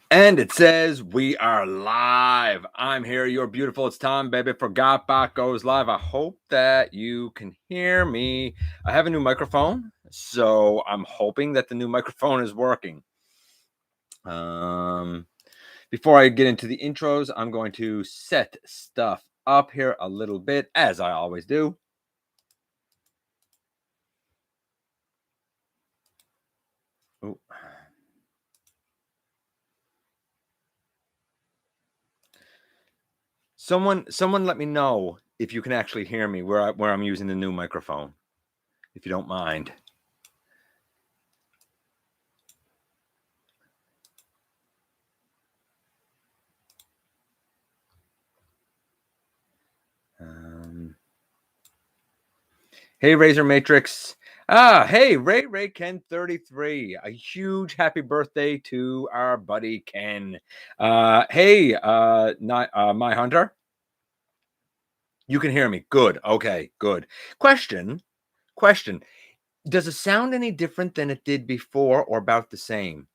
And it says we are live. I'm here. You're beautiful. It's time, baby, for GotBot Goes live. I hope that you can hear me. I have a new microphone, so I'm hoping that the new microphone is working. Before I get into the intros, I'm going to set stuff up here a little bit, as I always do. Ooh. Someone let me know if you can actually hear me where I'm using the new microphone, if you don't mind. Hey, Razor Matrix. Hey, Ray Ken 33. A huge happy birthday to our buddy Ken. Hey, my hunter. You can hear me. Good. Okay, good. Question. Does it sound any different than it did before or about the same?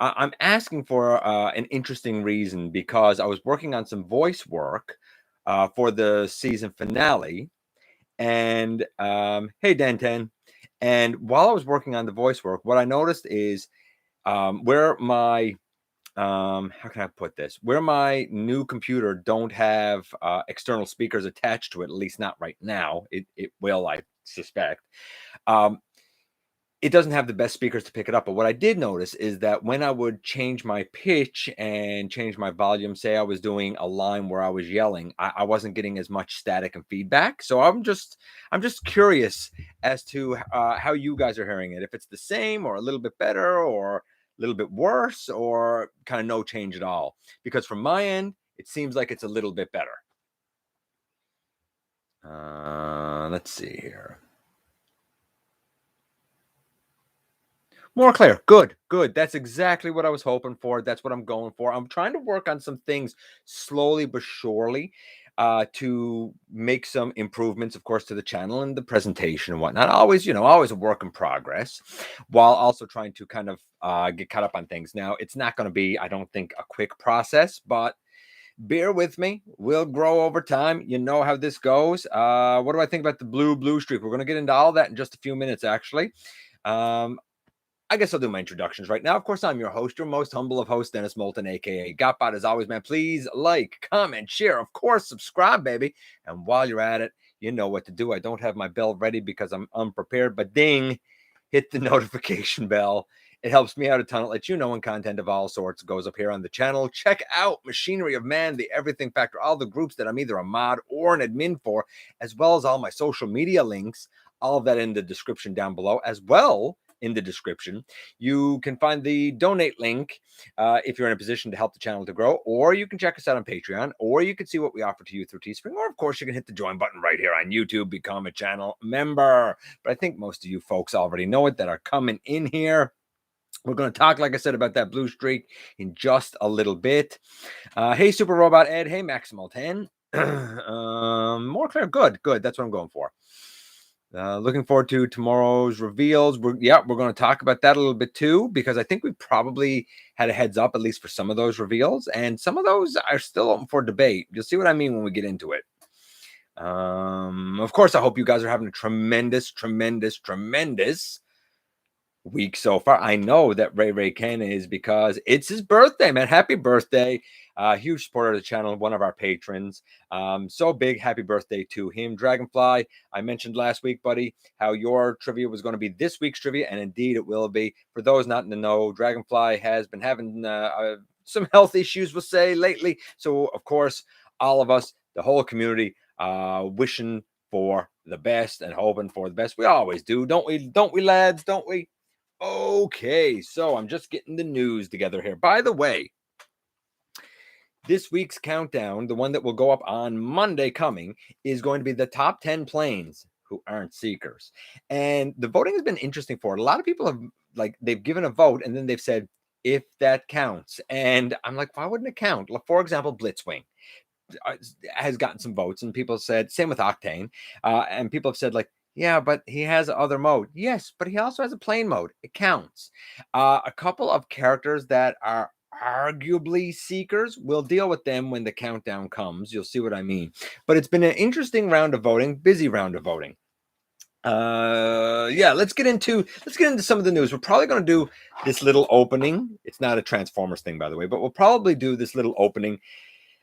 I'm asking for an interesting reason because I was working on some voice work for the season finale. And hey, Dan 10. And while I was working on the voice work, what I noticed is where my how can I put this? Where my new computer don't have external speakers attached to it, at least not right now. It will, I suspect. Um, it doesn't have the best speakers to pick it up. But what I did notice is that when I would change my pitch and change my volume, say I was doing a line where I was yelling, I wasn't getting as much static and feedback. So I'm just curious as to how you guys are hearing it. If it's the same or a little bit better or a little bit worse or kind of no change at all. Because from my end, it seems like it's a little bit better. Let's see here. More clear. Good. That's exactly what I was hoping for. That's what I'm going for. I'm trying to work on some things slowly but surely to make some improvements, of course, to the channel and the presentation and whatnot. Always, always a work in progress, while also trying to kind of get caught up on things. Now, it's not going to be, I don't think, a quick process, but bear with me. We'll grow over time. You know how this goes. What do I think about the blue streak? We're going to get into all that in just a few minutes, actually. I guess I'll do my introductions right now. Of course, I'm your host, your most humble of hosts, Dennis Moulton, aka GotBot. As always, man, please like, comment, share. Of course, subscribe, baby. And while you're at it, you know what to do. I don't have my bell ready because I'm unprepared, but ding, hit the notification bell. It helps me out a ton. It lets you know when content of all sorts goes up here on the channel. Check out Machinery of Man, the Everything Factor, all the groups that I'm either a mod or an admin for, as well as all my social media links. All of that in the description down below, as well in the description. You can find the donate link if you're in a position to help the channel to grow, or you can check us out on Patreon, or you can see what we offer to you through Teespring, or of course you can hit the join button right here on YouTube, become a channel member. But I think most of you folks already know it that are coming in here. We're going to talk, like I said, about that blue streak in just a little bit. Hey, Super Robot Ed. Hey, Maximal 10. More clear. Good. That's what I'm going for. Looking forward to tomorrow's reveals. We're going to talk about that a little bit too, because I think we probably had a heads up, at least for some of those reveals, and some of those are still open for debate. You'll see what I mean when we get into it. Of course, I hope you guys are having a tremendous week so far. I know that Ray Ken is, because it's his birthday, man. Happy birthday. Huge supporter of the channel, one of our patrons. So big happy birthday to him. Dragonfly, I mentioned last week, buddy, how your trivia was going to be this week's trivia, and indeed it will be. For those not in the know, Dragonfly has been having some health issues, we'll say, lately. So, of course, all of us, the whole community, wishing for the best and hoping for the best. We always do, don't we? Don't we, lads? Don't we? Okay, so I'm just getting the news together here. By the way, this week's countdown, the one that will go up on Monday coming, is going to be the top 10 planes who aren't seekers. And the voting has been interesting for it. A lot of people have, they've given a vote and then they've said, if that counts. And I'm like, why wouldn't it count? For example, Blitzwing has gotten some votes, and people said, same with Octane. And people have said, yeah, but he has other mode. Yes, but he also has a plane mode. It counts. A couple of characters that are arguably seekers. We'll deal with them when the countdown comes. You'll see what I mean. But it's been an interesting round of voting, busy round of voting. Yeah, let's get into some of the news. We're probably going to do this little opening. It's not a Transformers thing, by the way, but we'll probably do this little opening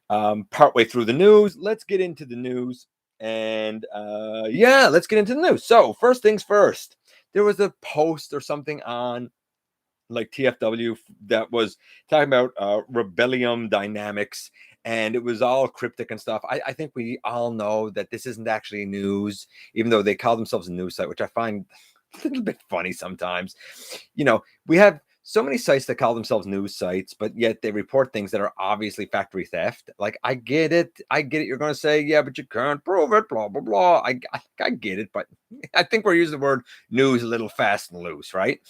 partway through the news. Let's get into the news. And yeah, let's get into the news. So first things first, there was a post or something on like TFW that was talking about rebellium dynamics, and it was all cryptic and stuff. I think we all know that this isn't actually news, even though they call themselves a news site, which I find a little bit funny sometimes. You know, we have so many sites that call themselves news sites, but yet they report things that are obviously factory theft. Like, I get it. You're going to say, yeah, but you can't prove it, blah, blah, blah. I get it, but I think we're using the word news a little fast and loose, right?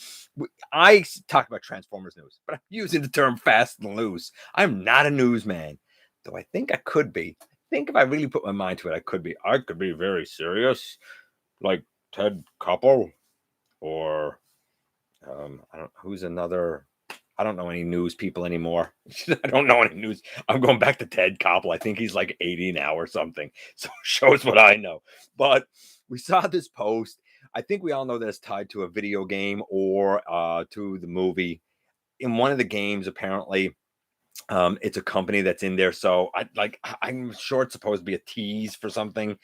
I talk about Transformers news, but I'm using the term fast and loose. I'm not a newsman, though I think I could be. I think if I really put my mind to it, I could be. I could be very serious, like Ted Koppel, or I don't who's another. I don't know any news people anymore. I don't know any news. I'm going back to Ted Koppel. I think he's like 80 now or something. So shows what I know. But we saw this post. I think we all know that it's tied to a video game or to the movie. In one of the games, apparently, it's a company that's in there. So I'm sure it's supposed to be a tease for something.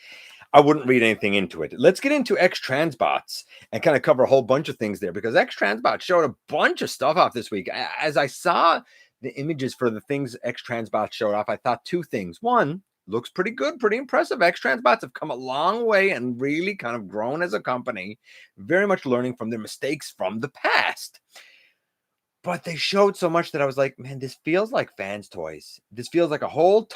I wouldn't read anything into it. Let's get into X-Transbots and kind of cover a whole bunch of things there, because X-Transbots showed a bunch of stuff off this week. As I saw the images for the things X-Transbots showed off, I thought two things. One, looks pretty good, pretty impressive. X-Transbots have come a long way and really kind of grown as a company, very much learning from their mistakes from the past. But they showed so much that I was like, man, this feels like fans' toys. This feels like a whole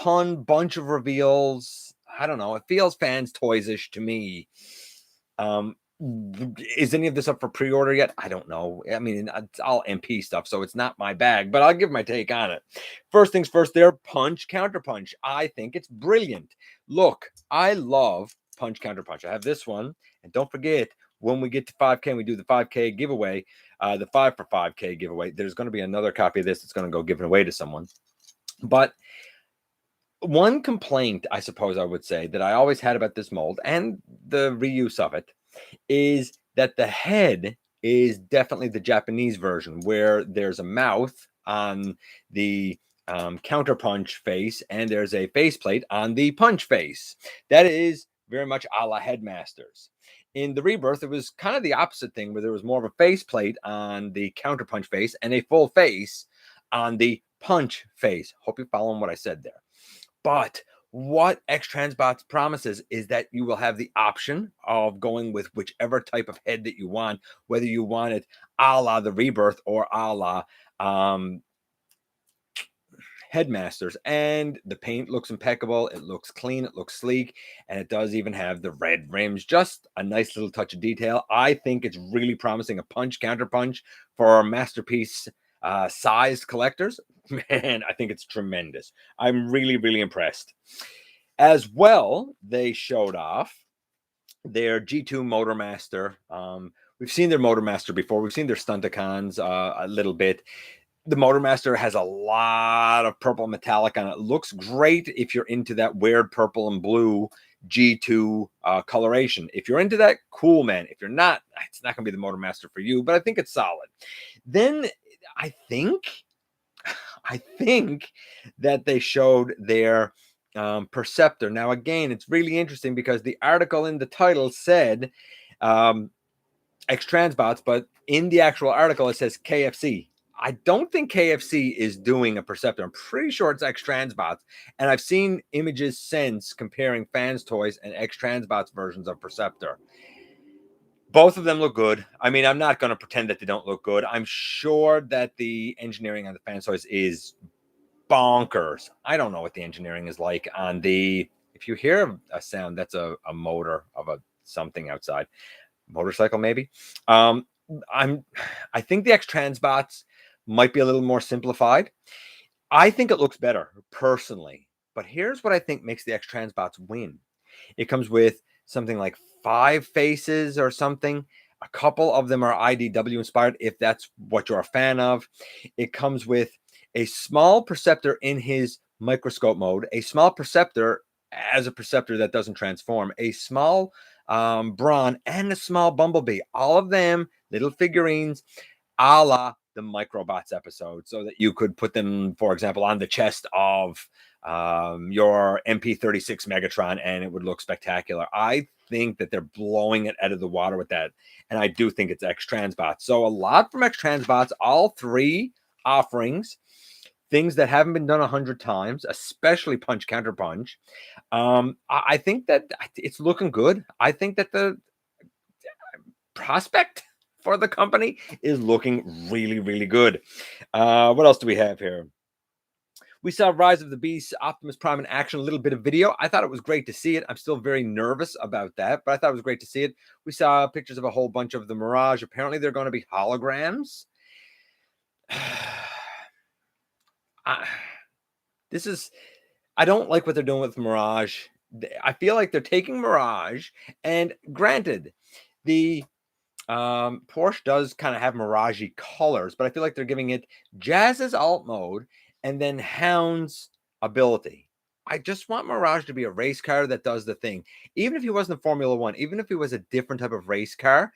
bunch of reveals. I don't know. It feels fans' toys-ish to me. Is any of this up for pre-order yet? I don't know. I mean, it's all MP stuff, so it's not my bag, but I'll give my take on it. First things first, their punch counterpunch. I think it's brilliant. Look, I love punch counterpunch. I have this one, and don't forget, when we get to 5K and we do the 5K giveaway, the 5 for 5K giveaway, there's going to be another copy of this that's going to go given away to someone. But one complaint, I suppose I would say, that I always had about this mold and the reuse of it is that the head is definitely the Japanese version, where there's a mouth on the counterpunch face and there's a faceplate on the punch face. That is very much a la Headmasters. In the Rebirth, it was kind of the opposite thing, where there was more of a faceplate on the counterpunch face and a full face on the punch face. Hope you're following what I said there. But what X-Transbots promises is that you will have the option of going with whichever type of head that you want, whether you want it a la the Rebirth or a la Headmasters. And the paint looks impeccable. It looks clean. It looks sleek. And it does even have the red rims. Just a nice little touch of detail. I think it's really promising. A punch counterpunch for masterpiece sized collectors. Man, I think it's tremendous. I'm really, really impressed. As well, they showed off their G2 Motormaster. We've seen their Motormaster before. We've seen their Stunticons a little bit. The Motormaster has a lot of purple metallic on it. Looks great if you're into that weird purple and blue G2 coloration. If you're into that, cool, man. If you're not, it's not going to be the Motormaster for you, but I think it's solid. Then I think that they showed their Perceptor. Now, again, it's really interesting because the article in the title said X-Transbots, but in the actual article, it says KFC. I don't think KFC is doing a Perceptor. I'm pretty sure it's X-Transbots. And I've seen images since comparing fans' toys and X-Transbots versions of Perceptor. Both of them look good. I mean, I'm not going to pretend that they don't look good. I'm sure that the engineering on the fans' toys is bonkers. I don't know what the engineering is like on the... If you hear a sound, that's a motor of a something outside. Motorcycle, maybe. I think the X-Transbots might be a little more simplified. I think it looks better, personally. But here's what I think makes the X-Transbots win. It comes with something like 5 faces or something. A couple of them are IDW inspired, if that's what you're a fan of. It comes with a small perceptor in his microscope mode, a small perceptor as a perceptor that doesn't transform, a small Brawn, and a small Bumblebee. All of them little figurines, a la the Microbots episode, so that you could put them, for example, on the chest of your MP36 Megatron, and it would look spectacular. I think that they're blowing it out of the water with that, and I do think it's X-Transbots. So a lot from X-Transbots, all three offerings, things that haven't been done 100 times, especially punch counter punch. I think that it's looking good. I think that the prospect for the company is looking really, really good. What else do we have here? We saw Rise of the Beast, Optimus Prime in action, a little bit of video. I thought it was great to see it. I'm still very nervous about that, but I thought it was great to see it. We saw pictures of a whole bunch of the Mirage. Apparently, they're going to be holograms. I don't like what they're doing with Mirage. I feel like they're taking Mirage, and granted, the Porsche does kind of have Mirage-y colors, but I feel like they're giving it Jazz's alt mode and then Hound's ability. I just want Mirage to be a race car that does the thing. Even if he wasn't a Formula One, even if he was a different type of race car,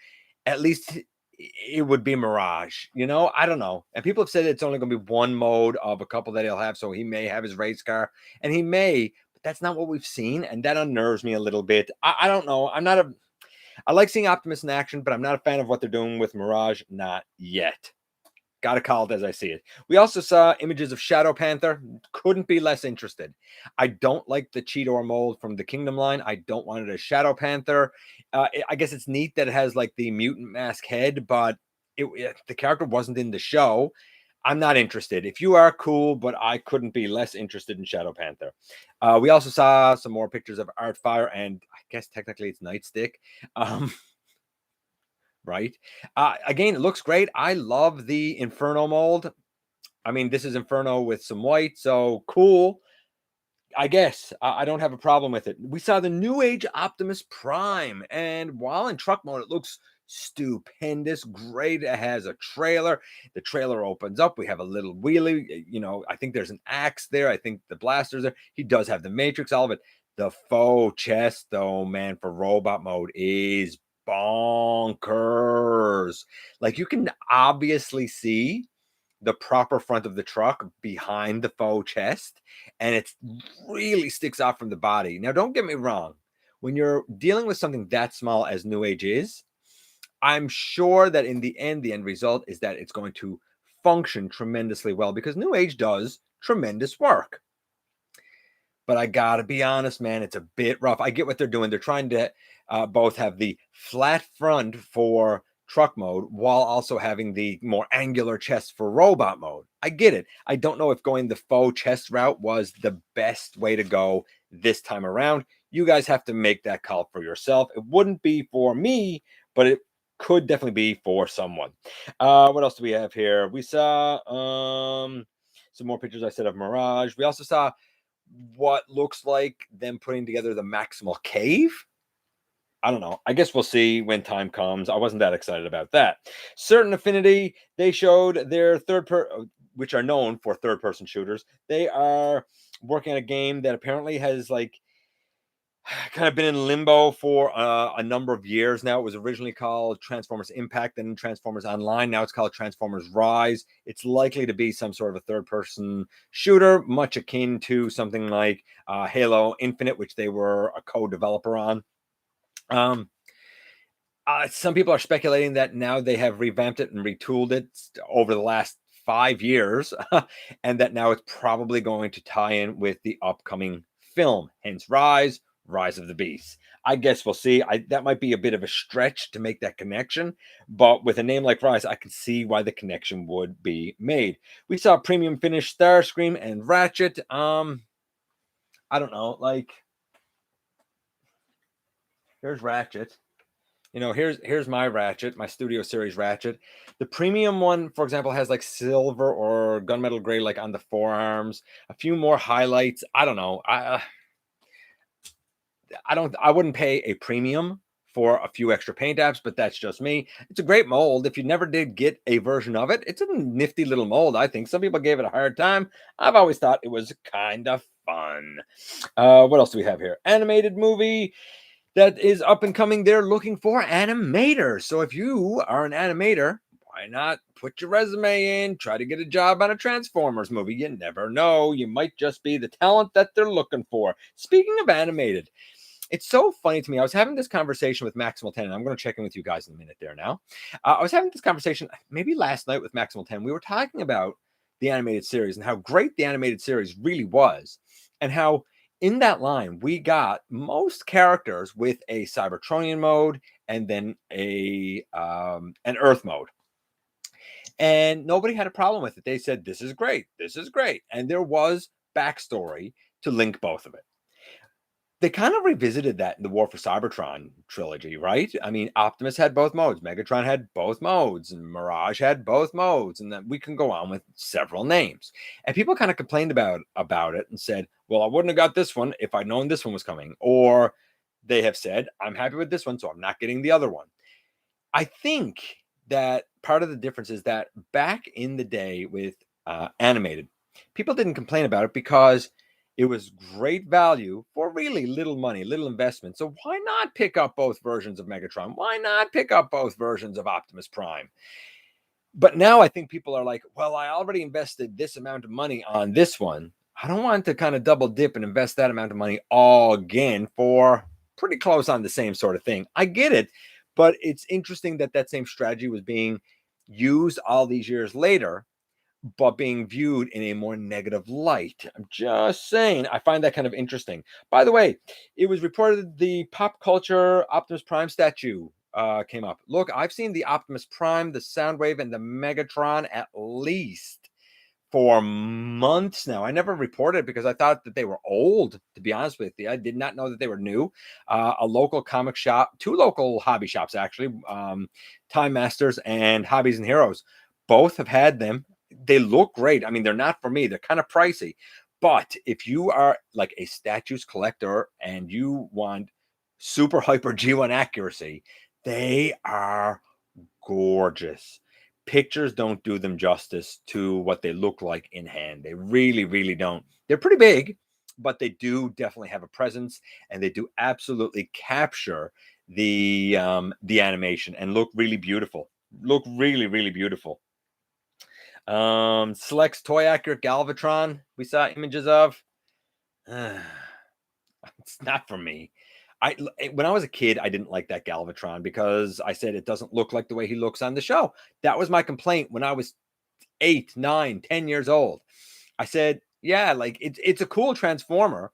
at least it would be Mirage. You know, I don't know. And people have said it's only going to be one mode of a couple that he'll have, so he may have his race car, and he may, but that's not what we've seen, and that unnerves me a little bit. I don't know. I like seeing Optimus in action, but I'm not a fan of what they're doing with Mirage. Not yet. Got to call it as I see it. We also saw images of Shadow Panther. Couldn't be less interested. I don't like the Cheetor mold from the Kingdom line. I don't want it as Shadow Panther. I guess it's neat that it has like the mutant mask head, but the character wasn't in the show. I'm not interested. If you are, cool, but I couldn't be less interested in Shadow Panther. We also saw some more pictures of Artfire, and I guess technically it's Nightstick. Right? Again, it looks great. I love the Inferno mold. I mean, this is Inferno with some white, so cool. I guess I don't have a problem with it. We saw the New Age Optimus Prime, and while in truck mode, it looks stupendous, great. It has a trailer. The trailer opens up. We have a little wheelie. You know, I think there's an axe there. I think the blaster's there. He does have the Matrix, all of it. The faux chest, though, man, for robot mode is bonkers. Like, you can obviously see the proper front of the truck behind the faux chest, and it really sticks out from the body. Now, don't get me wrong. When you're dealing with something that small as New Age is, I'm sure that in the end result is that it's going to function tremendously well, because New Age does tremendous work. But I gotta be honest, man, it's a bit rough. I get what they're doing. They're trying to both have the flat front for truck mode while also having the more angular chest for robot mode. I get it. I don't know if going the faux chest route was the best way to go this time around. You guys have to make that call for yourself. It wouldn't be for me, but it could definitely be for someone. What else do we have here? We saw some more pictures, I said, of Mirage. We also saw what looks like them putting together the Maximal Cave. I don't know. I guess we'll see when time comes. I wasn't that excited about that. Certain Affinity, they showed their which are known for third-person shooters. They are working on a game that apparently has like kind of been in limbo for a number of years now. It was originally called Transformers Impact, then Transformers Online. Now it's called Transformers Rise. It's likely to be some sort of a third-person shooter, much akin to something like Halo Infinite, which they were a co-developer on. Some people are speculating that now they have revamped it and retooled it over the last 5 years, and that now it's probably going to tie in with the upcoming film, hence Rise of the Beast. I guess we'll see. That might be a bit of a stretch to make that connection, but with a name like Rise, I can see why the connection would be made. We saw premium finish Starscream and Ratchet. I don't know, like, here's Ratchet. You know, here's my Ratchet, my Studio Series Ratchet. The premium one, for example, has like silver or gunmetal gray, like on the forearms. A few more highlights. I don't know. I wouldn't pay a premium for a few extra paint apps, but that's just me. It's a great mold. If you never did get a version of it, it's a nifty little mold, I think. Some people gave it a hard time. I've always thought it was kind of fun. What else do we have here? Animated movie that is up and coming. They're looking for animators. So if you are an animator, why not put your resume in, try to get a job on a Transformers movie? You never know. You might just be the talent that they're looking for. Speaking of animated, it's so funny to me. I was having this conversation with Maximal 10, and I'm going to check in with you guys in a minute there now. I was having this conversation maybe last night with Maximal 10. We were talking about the animated series and how great the animated series really was, and how in that line we got most characters with a Cybertronian mode and then an Earth mode. And nobody had a problem with it. They said, this is great. This is great. And there was backstory to link both of it. They kind of revisited that in the War for Cybertron trilogy, right? I mean, Optimus had both modes, Megatron had both modes, and Mirage had both modes, and then we can go on with several names. And people kind of complained about it and said, well, I wouldn't have got this one if I'd known this one was coming. Or they have said, I'm happy with this one, so I'm not getting the other one. I think that part of the difference is that back in the day with animated, people didn't complain about it because it was great value for really little money, little investment. So why not pick up both versions of Megatron? Why not pick up both versions of Optimus Prime? But now I think people are like, well, I already invested this amount of money on this one. I don't want to kind of double dip and invest that amount of money all again for pretty close on the same sort of thing. I get it, but it's interesting that that same strategy was being used all these years later, but being viewed in a more negative light. I'm just saying, I find that kind of interesting. By the way, it was reported the pop culture Optimus Prime statue came up. Look, I've seen the Optimus Prime, the Soundwave, and the Megatron at least for months now. I never reported it because I thought that they were old, to be honest with you. I did not know that they were new. A local comic shop, two local hobby shops, actually, Time Masters and Hobbies and Heroes, both have had them. They look great. I mean, they're not for me. They're kind of pricey. But if you are like a statues collector and you want super hyper G1 accuracy, they are gorgeous. Pictures don't do them justice to what they look like in hand. They really, really don't. They're pretty big, but they do definitely have a presence, and they do absolutely capture the animation and look really beautiful. Look really, really beautiful. Selects toy accurate Galvatron we saw images of. It's not for me. When I was a kid, I didn't like that Galvatron because I said it doesn't look like the way he looks on the show. That was my complaint when I was 8, 9, 10 years old. I said, yeah, like it's a cool Transformer,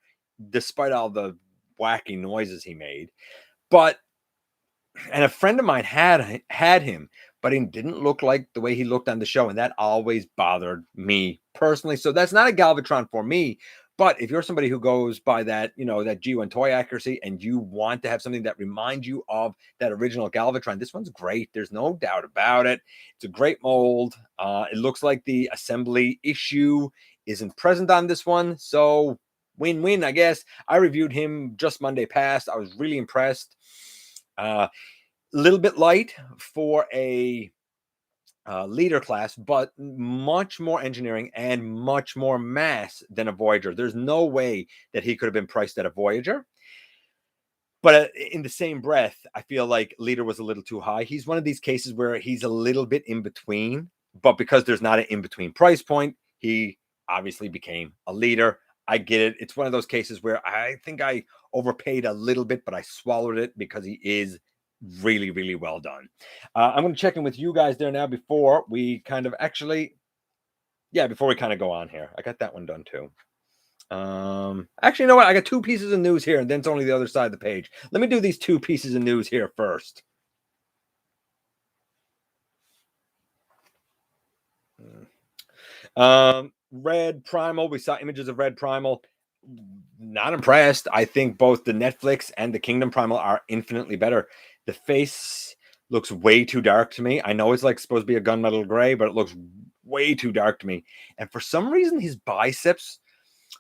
despite all the wacky noises he made. But and a friend of mine had him, but he didn't look like the way he looked on the show, and that always bothered me personally. So that's not a Galvatron for me. But if you're somebody who goes by that, that G1 toy accuracy, and you want to have something that reminds you of that original Galvatron, this one's great. There's no doubt about it. It's a great mold. It looks like the assembly issue isn't present on this one. So win-win, I guess. I reviewed him just Monday past. I was really impressed. A little bit light for a leader class, but much more engineering and much more mass than a Voyager. There's no way that he could have been priced at a Voyager. But in the same breath, I feel like leader was a little too high. He's one of these cases where he's a little bit in between, but because there's not an in-between price point, he obviously became a leader. I get it. It's one of those cases where I think I overpaid a little bit, but I swallowed it because he is really, really well done. I'm going to check in with you guys there now before we kind of before we kind of go on here. I got that one done too. Actually, you know what? I got two pieces of news here, and then it's only the other side of the page. Let me do these two pieces of news here first. R.E.D Primal. We saw images of R.E.D Primal. Not impressed. I think both the Netflix and the Kingdom Primal are infinitely better. The face looks way too dark to me. I know it's like supposed to be a gunmetal gray, but it looks way too dark to me. And for some reason, his biceps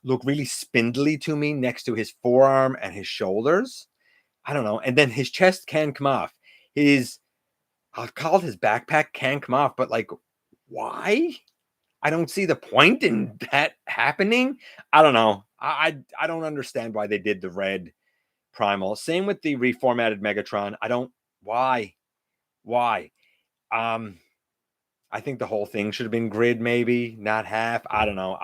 look really spindly to me next to his forearm and his shoulders. I don't know. And then his chest can come off. I'll call it his backpack can come off, but like, why? I don't see the point in that happening. I don't know. I don't understand why they did the red Primal. Same with the reformatted Megatron. I don't why. Um I think the whole thing should have been grid, maybe, not half. I don't know.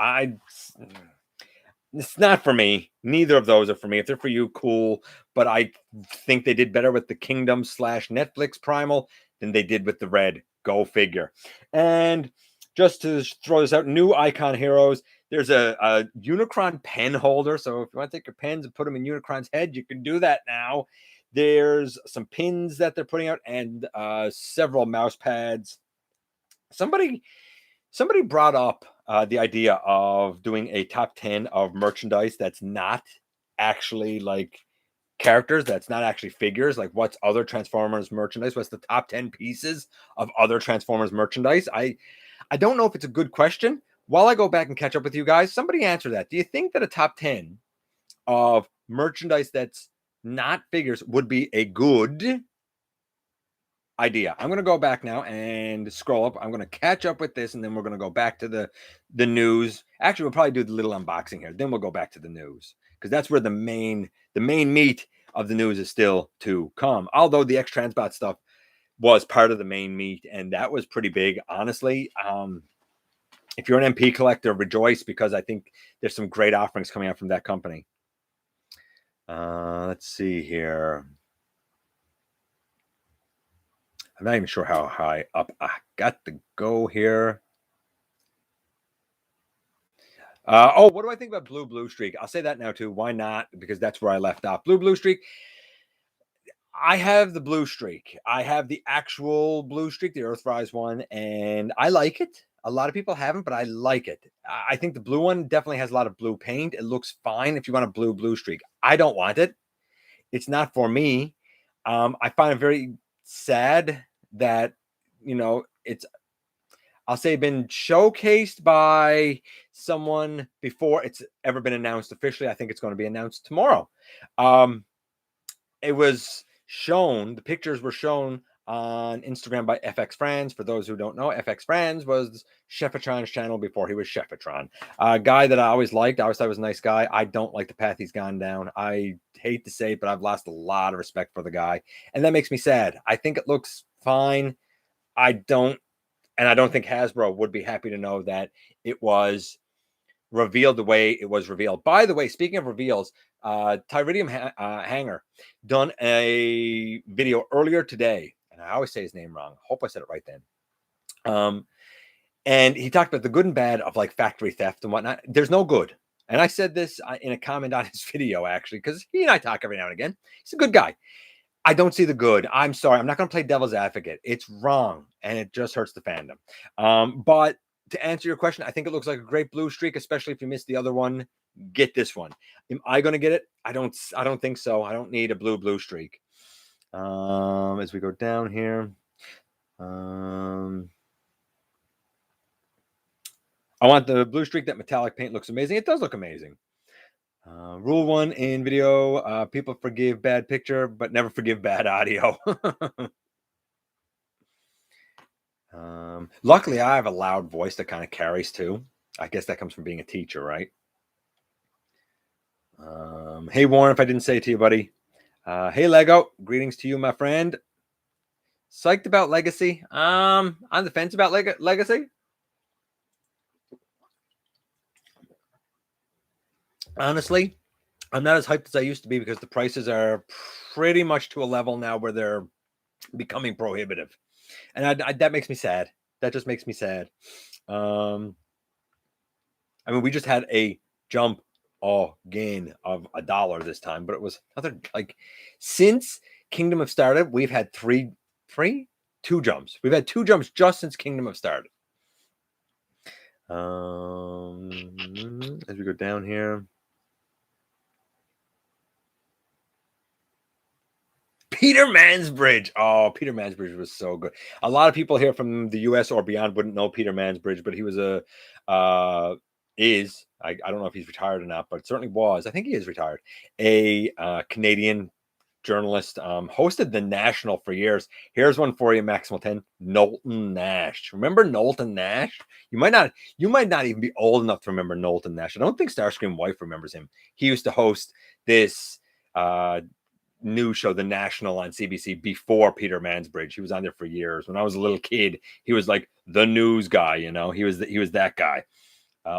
It's not for me. Neither of those are for me. If they're for you, cool. But I think they did better with the Kingdom / Netflix Primal than they did with the red. Go figure. And just to throw this out, new icon heroes. There's a Unicron pen holder. So if you want to take your pens and put them in Unicron's head, you can do that now. There's some pins that they're putting out and several mouse pads. Somebody brought up the idea of doing a top 10 of merchandise that's not actually like characters, that's not actually figures. Like, what's other Transformers merchandise? What's the top 10 pieces of other Transformers merchandise? I don't know if it's a good question. While I go back and catch up with you guys, somebody answer that. Do you think that a top 10 of merchandise that's not figures would be a good idea? I'm going to go back now and scroll up. I'm going to catch up with this, and then we're going to go back to the news. Actually, we'll probably do the little unboxing here. Then we'll go back to the news, because that's where the main meat of the news is still to come. Although the X-Transbot stuff was part of the main meat, and that was pretty big, honestly. If you're an MP collector, rejoice, because I think there's some great offerings coming out from that company. Let's see here. I'm not even sure how high up I got to go here. What do I think about Blue Streak? I'll say that now too. Why not? Because that's where I left off. Blue Streak. I have the Blue Streak. I have the actual Blue Streak, the Earthrise one, and I like it. A lot of people haven't, but I like it. I think the blue one definitely has a lot of blue paint. It looks fine if you want a Blue Streak. I don't want it. It's not for me. I find it very sad that, it's, I'll say, been showcased by someone before it's ever been announced officially. I think it's going to be announced tomorrow. It was shown, the pictures were shown on Instagram by FX Franz. For those who don't know, FX Franz was Chefitron's channel before he was Chefitron. A guy that I always liked. I always thought he was a nice guy. I don't like the path he's gone down. I hate to say it, but I've lost a lot of respect for the guy, and that makes me sad. I think it looks fine. I don't think Hasbro would be happy to know that it was revealed the way it was revealed. By the way, speaking of reveals, Tyridium Hanger done a video earlier today, and I always say his name wrong. Hope I said it right then. And he talked about the good and bad of like factory theft and whatnot. There's no good. And I said this in a comment on his video, actually, because he and I talk every now and again. He's a good guy. I don't see the good. I'm sorry. I'm not going to play devil's advocate. It's wrong, and it just hurts the fandom. But to answer your question, I think it looks like a great Blue Streak, especially if you missed the other one. Get this one. Am I going to get it? I don't think so. I don't need a Blue Streak. As we go down here, I want the Blue Streak. That metallic paint looks amazing. It does look amazing. Rule 1 in video: people forgive bad picture, but never forgive bad audio. Luckily, I have a loud voice that kind of carries too. I guess that comes from being a teacher, right? Hey, Warren, if I didn't say it to you, buddy. Hey, Lego. Greetings to you, my friend. Psyched about Legacy. On the fence about Legacy. Honestly, I'm not as hyped as I used to be, because the prices are pretty much to a level now where they're becoming prohibitive. And that makes me sad. That just makes me sad. I mean, we just had a jump gain of $1 this time, but it was another, like, since Kingdom have started, we've had two jumps. We've had 2 jumps just since Kingdom have started. As we go down here, Peter Mansbridge. Oh, Peter Mansbridge was so good. A lot of people here from the US or beyond wouldn't know Peter Mansbridge, but he was I don't know if he's retired or not, but certainly was. I think he is retired. A Canadian journalist, hosted the National for years. Here's one for you, Maximal 10. Knowlton Nash. Remember Knowlton Nash? You might not even be old enough to remember Knowlton Nash. I don't think Starscream wife remembers him. He used to host this news show, The National, on CBC before Peter Mansbridge. He was on there for years. When I was a little kid, he was like the news guy, you know. He was that guy.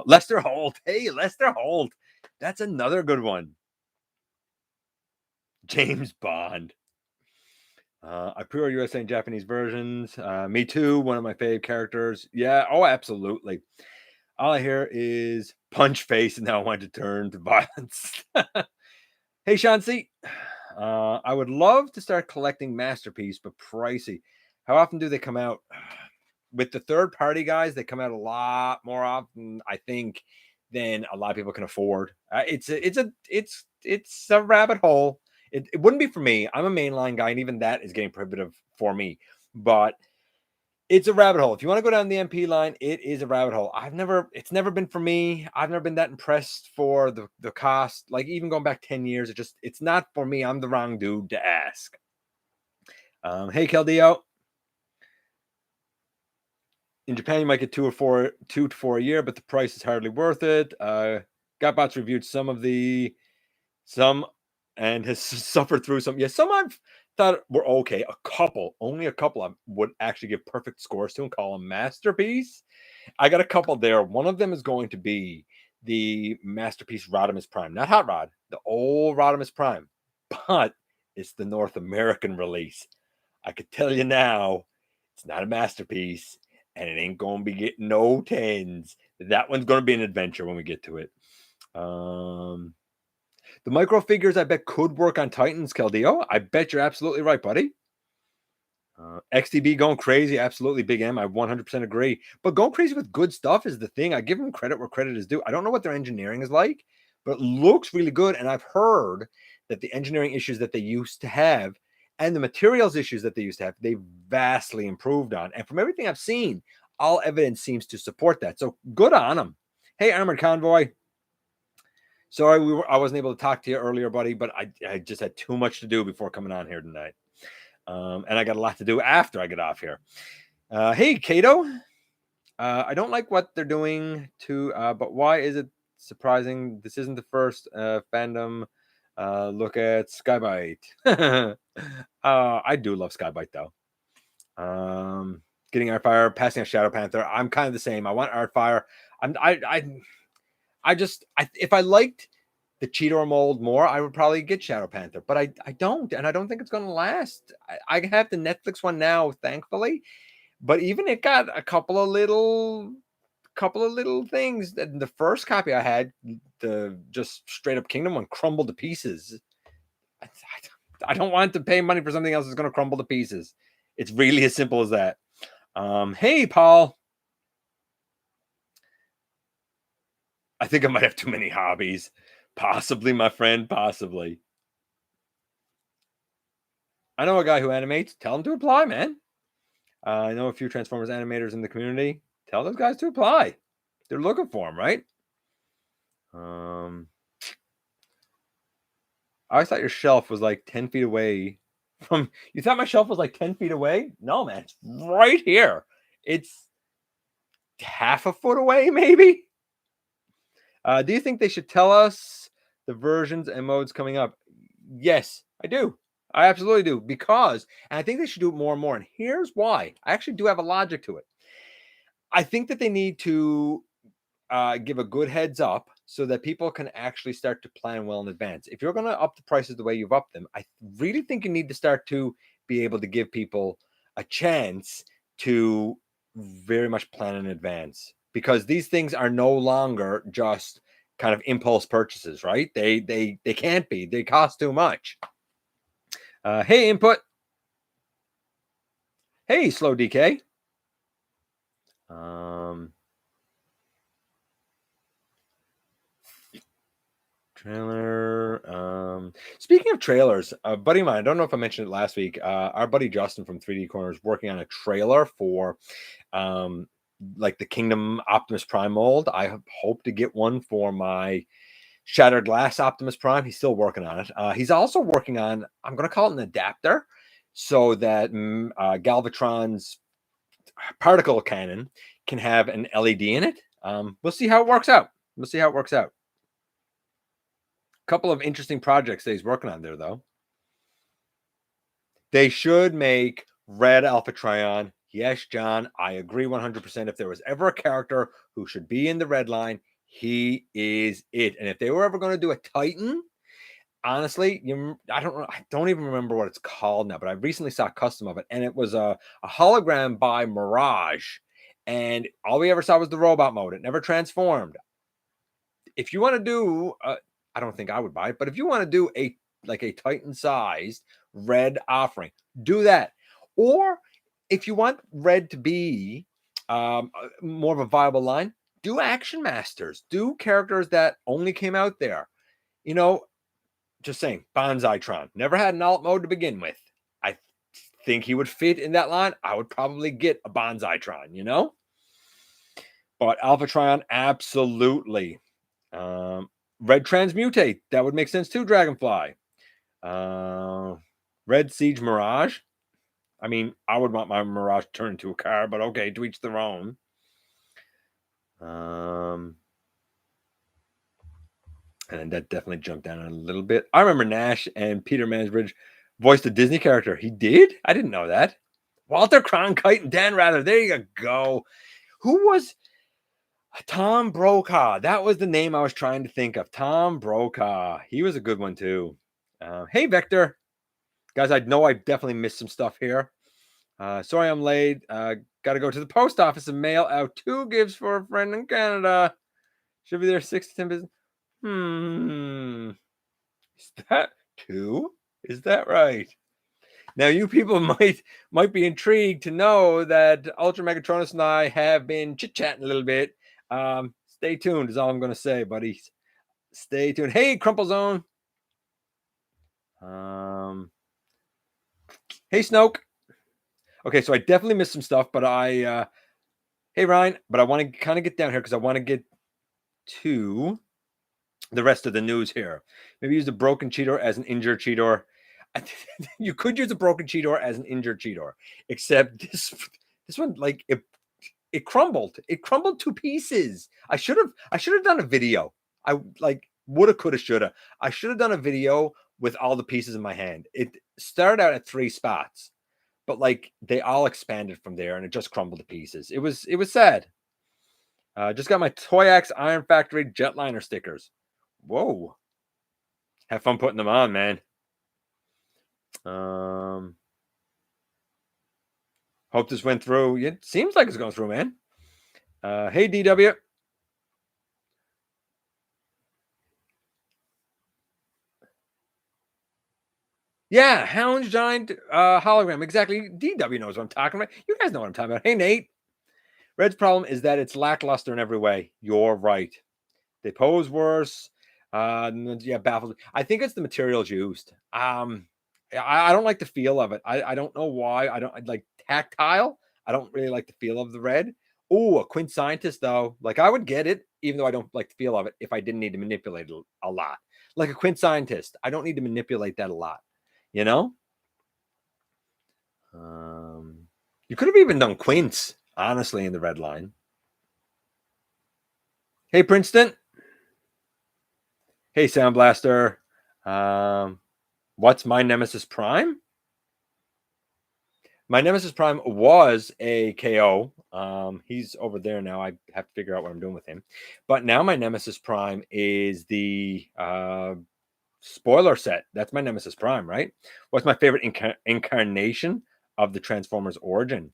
Lester Holt. Hey, Lester Holt. That's another good one. James Bond. I pre-order USA and Japanese versions. Me too. One of my fave characters. Yeah. Oh, absolutely. All I hear is punch face, and now I want to turn to violence. Hey, Sean C. I would love to start collecting Masterpiece, but pricey. How often do they come out? With the third-party guys, they come out a lot more often, I think, than a lot of people can afford. It's a rabbit hole. It wouldn't be for me. I'm a mainline guy, and even that is getting prohibitive for me. But it's a rabbit hole. If you want to go down the MP line, it is a rabbit hole. It's never been for me. I've never been that impressed for the cost. Like, even going back 10 years, it's not for me. I'm the wrong dude to ask. Hey, Keldeo. In Japan, you might get 2 to 4 a year, but the price is hardly worth it. GotBot's reviewed some and has suffered through some. Yeah, some I've thought were okay. Only a couple I would actually give perfect scores to and call them masterpiece. I got a couple there. One of them is going to be the Masterpiece Rodimus Prime, not Hot Rod, the old Rodimus Prime, but it's the North American release. I could tell you now, it's not a masterpiece. And it ain't going to be getting no 10s. That one's going to be an adventure when we get to it. The micro figures, I bet, could work on Titans, Keldeo. I bet you're absolutely right, buddy. XTB going crazy. Absolutely, Big M. I 100% agree. But going crazy with good stuff is the thing. I give them credit where credit is due. I don't know what their engineering is like, but it looks really good. And I've heard that the engineering issues that they used to have and the materials issues that they used to have, they vastly improved on. And from everything I've seen, all evidence seems to support that. So good on them. Hey, Armored Convoy. Sorry, I wasn't able to talk to you earlier, buddy, but I just had too much to do before coming on here tonight. And I got a lot to do after I get off here. Hey, Kato. I don't like what they're doing but why is it surprising? This isn't the first fandom. Look at Skybite. I do love Skybite though. Getting Artfire, passing a Shadow Panther. I'm kind of the same. I want Artfire. If I liked the Cheetor mold more, I would probably get Shadow Panther, but I don't, and I don't think it's going to last. I have the Netflix one now, thankfully, but even it got a couple of little things. The first copy I had, the just straight up Kingdom one, crumbled to pieces. I don't want to pay money for something else that's going to crumble to pieces. It's really as simple as that. Hey, Paul. I think I might have too many hobbies. Possibly, my friend, possibly. I know a guy who animates. Tell him to apply, man. I know a few Transformers animators in the community. Tell those guys to apply. They're looking for them, right? I thought your shelf was like 10 feet away from... You thought my shelf was like 10 feet away? No, man. It's right here. It's half a foot away, maybe? Do you think they should tell us the versions and modes coming up? Yes, I do. I absolutely do. And I think they should do it more and more. And here's why. I actually do have a logic to it. I think that they need to give a good heads up so that people can actually start to plan well in advance. If you're going to up the prices the way you've upped them, I really think you need to start to be able to give people a chance to very much plan in advance, because these things are no longer just kind of impulse purchases, right? They can't be. They cost too much. Hey, Input. Hey, Slow DK. Trailer. Speaking of trailers, a buddy of mine, I don't know if I mentioned it last week. Our buddy Justin from 3D Corner is working on a trailer for like the Kingdom Optimus Prime mold. I hope to get one for my Shattered Glass Optimus Prime. He's still working on it. He's also working on, I'm going to call it an adapter, so that Galvatron's particle cannon can have an LED in it. We'll see how it works out. A couple of interesting projects that he's working on there, though. They should make Red Alpha Trion. Yes, John, I agree 100%. If there was ever a character who should be in the red line, he is it. And if they were ever going to do a Titan, honestly, I don't even remember what it's called now, but I recently saw a custom of it, and it was a hologram by Mirage, and all we ever saw was the robot mode. It never transformed. If you want to do, I don't think I would buy it, but if you want to do a Titan-sized red offering, do that. Or if you want red to be more of a viable line, do Action Masters. Do characters that only came out there. Just saying, Bonsai-tron. Never had an alt mode to begin with. I think he would fit in that line. I would probably get a Bonsai-tron, But Alpha Trion, absolutely. Red Transmutate. That would make sense too, Dragonfly. Red Siege Mirage. I mean, I would want my Mirage turned into a car, but okay, to each their own. And that definitely jumped down a little bit. I remember Nash and Peter Mansbridge voiced a Disney character. He did? I didn't know that. Walter Cronkite and Dan Rather. There you go. Who was Tom Brokaw? That was the name I was trying to think of. Tom Brokaw. He was a good one too. Hey, Vector. Guys, I know I definitely missed some stuff here. Sorry I'm late. Got to go to the post office and mail out 2 gifts for a friend in Canada. Should be there 6 to 10 business. Is that 2? Is that right? Now, you people might be intrigued to know that Ultra Megatronus and I have been chit-chatting a little bit. Stay tuned is all I'm going to say, buddies. Stay tuned. Hey, Crumple Zone. Hey, Snoke. Okay, so I definitely missed some stuff, but hey, Ryan, but I want to kind of get down here because I want to get to the rest of the news here. Maybe use a broken Cheetor as an injured Cheetor. You could use a broken Cheetor as an injured Cheetor, except this one, like, it crumbled. It crumbled to pieces. I should have done a video. I woulda, coulda, shoulda. I should have done a video with all the pieces in my hand. It started out at 3 spots, but they all expanded from there, and it just crumbled to pieces. It was sad. Just got my Toyax Iron Factory Jetliner stickers. Whoa. Have fun putting them on, man. Hope this went through. It seems like it's going through, man. Hey, DW. Yeah, Hound's giant hologram. Exactly. DW knows what I'm talking about. You guys know what I'm talking about. Hey, Nate. Red's problem is that it's lackluster in every way. You're right. They pose worse. Yeah, baffled. I think it's the materials used. I don't like the feel of it. I don't know why. I like tactile. I don't really like the feel of the red. Oh, a Quint Scientist, though. I would get it, even though I don't like the feel of it, if I didn't need to manipulate it a lot. Like a Quint Scientist. I don't need to manipulate that a lot. You could have even done Quints, honestly, in the red line. Hey, Princeton. Hey, Sound Blaster. What's my Nemesis Prime? My Nemesis Prime was a KO. He's over there now. I have to figure out what I'm doing with him. But now my Nemesis Prime is the spoiler set. That's my Nemesis Prime, right? What's my favorite incarnation of the Transformers origin?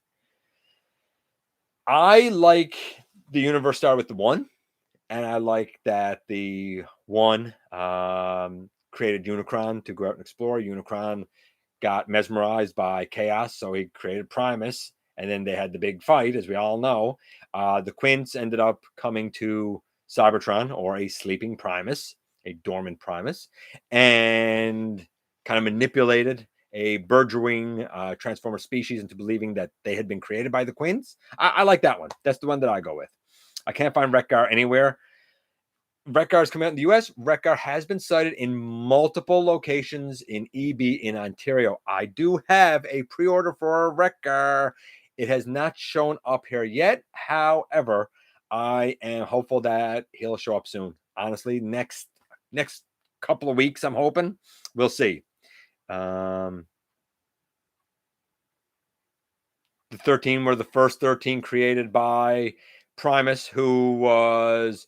I like the universe started with the 1. And I like that the 1 created Unicron to go out and explore. Unicron got mesmerized by chaos, so he created Primus. And then they had the big fight, as we all know. The Quints ended up coming to Cybertron, or a sleeping Primus, a dormant Primus, and kind of manipulated a burgeoning Transformer species into believing that they had been created by the Quints. I like that one. That's the one that I go with. I can't find Wreck-Gar anywhere. Wreck-Gar is coming out in the US. Wreck-Gar has been sighted in multiple locations in EB in Ontario. I do have a pre-order for a Wreck-Gar. It has not shown up here yet. However, I am hopeful that he'll show up soon. Honestly, next couple of weeks, I'm hoping. We'll see. The 13 were the first 13 created by Primus, who was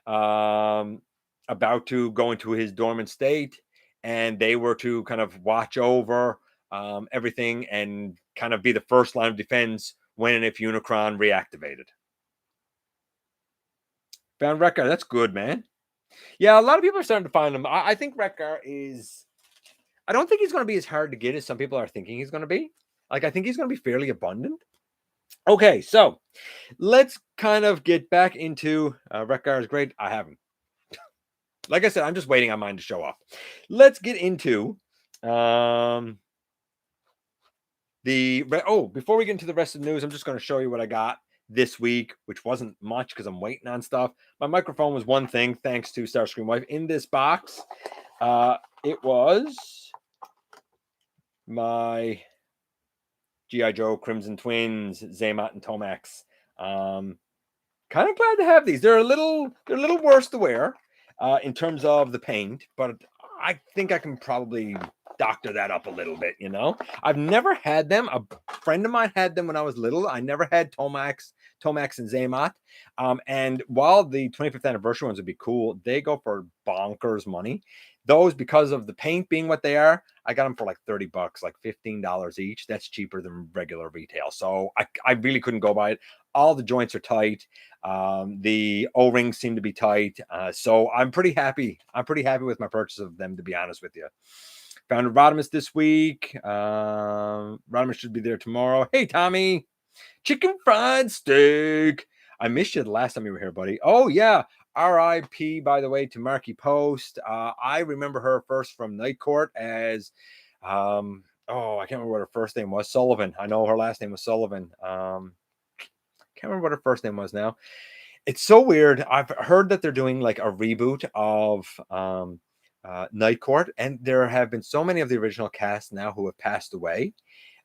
about to go into his dormant state, and they were to kind of watch over everything and kind of be the first line of defense when and if Unicron reactivated. Found Wreck-Gar. That's good, man. Yeah, a lot of people are starting to find him. I think Wreck-Gar is... I don't think he's going to be as hard to get as some people are thinking he's going to be. Like, I think he's going to be fairly abundant. Okay, so let's kind of get back into Wreck-Gar is great. I have him. Like I said, I'm just waiting on mine to show up. Let's get into before we get into the rest of the news, I'm just going to show you what I got this week, which wasn't much because I'm waiting on stuff. My microphone was one thing, thanks to Starscream Wife. In this box, it was my G.I. Joe Crimson Twins, Xamot and Tomax. Kind of glad to have these. They're a little worse to wear in terms of the paint, but I think I can probably doctor that up a little bit, you know? I've never had them. A friend of mine had them when I was little. I never had Tomax and Xamot. And while the 25th anniversary ones would be cool, they go for bonkers money. Those, because of the paint being what they are, I got them for like $30, like $15 each. That's cheaper than regular retail. So I really couldn't go by it. All the joints are tight. The O-rings seem to be tight. So I'm pretty happy. I'm pretty happy with my purchase of them, to be honest with you. Found Rodimus this week. Rodimus should be there tomorrow. Hey, Tommy. Chicken fried steak. I missed you the last time you were here, buddy. Oh, yeah. R.I.P., by the way, to Marky Post. I remember her first from Night Court as, I can't remember what her first name was. Sullivan. I know her last name was Sullivan. Can't remember what her first name was now. It's so weird. I've heard that they're doing like a reboot of Night Court, and there have been so many of the original cast now who have passed away,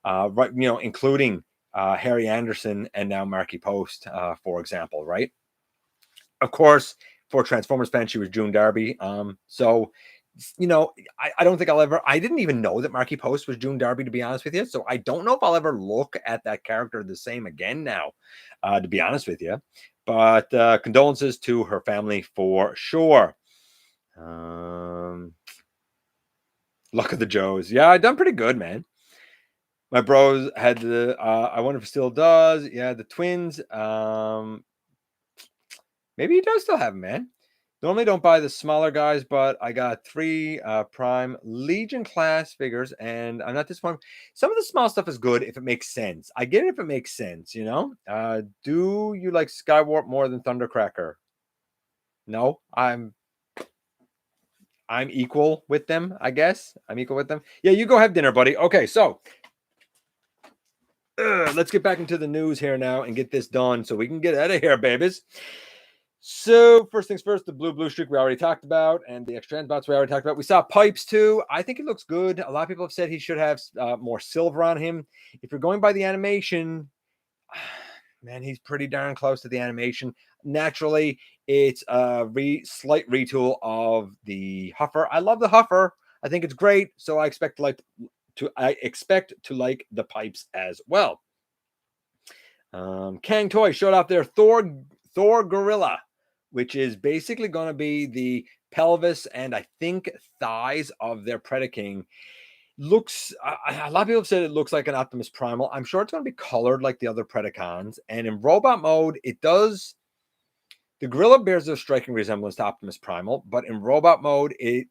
right? You know, including Harry Anderson and now Marky Post, for example, right? Of course, for Transformers fans, she was June Darby. So, you know, I don't think I didn't even know that Marky Post was June Darby, to be honest with you. So I don't know if I'll ever look at that character the same again now, to be honest with you. But condolences to her family for sure. Luck of the Joes. Yeah, I done pretty good, man. My bros had the, I wonder if it still does. Yeah, the twins. Maybe he does still have them, man. Normally don't buy the smaller guys, but I got 3 Prime Legion class figures, and I'm not disappointed. Some of the small stuff is good if it makes sense. I get it if it makes sense, you know? Do you like Skywarp more than Thundercracker? No, I'm equal with them, I guess. I'm equal with them. Yeah, you go have dinner, buddy. Okay, so let's get back into the news here now and get this done so we can get out of here, babies. So first things first, the blue streak we already talked about, and the X-Transbots we already talked about. We saw Pipes too. I think it looks good. A lot of people have said he should have more silver on him. If you're going by the animation, man, he's pretty darn close to the animation. Naturally, it's a slight retool of the Huffer. I love the Huffer. I think it's great. So I expect to like the Pipes as well. Kang Toy showed off their Thor Gorilla, which is basically going to be the pelvis and I think thighs of their Predaking. Looks, a lot of people have said it looks like an Optimus Primal. I'm sure it's going to be colored like the other Predacons. And in robot mode, it does. The Gorilla bears a striking resemblance to Optimus Primal, but in robot mode, it's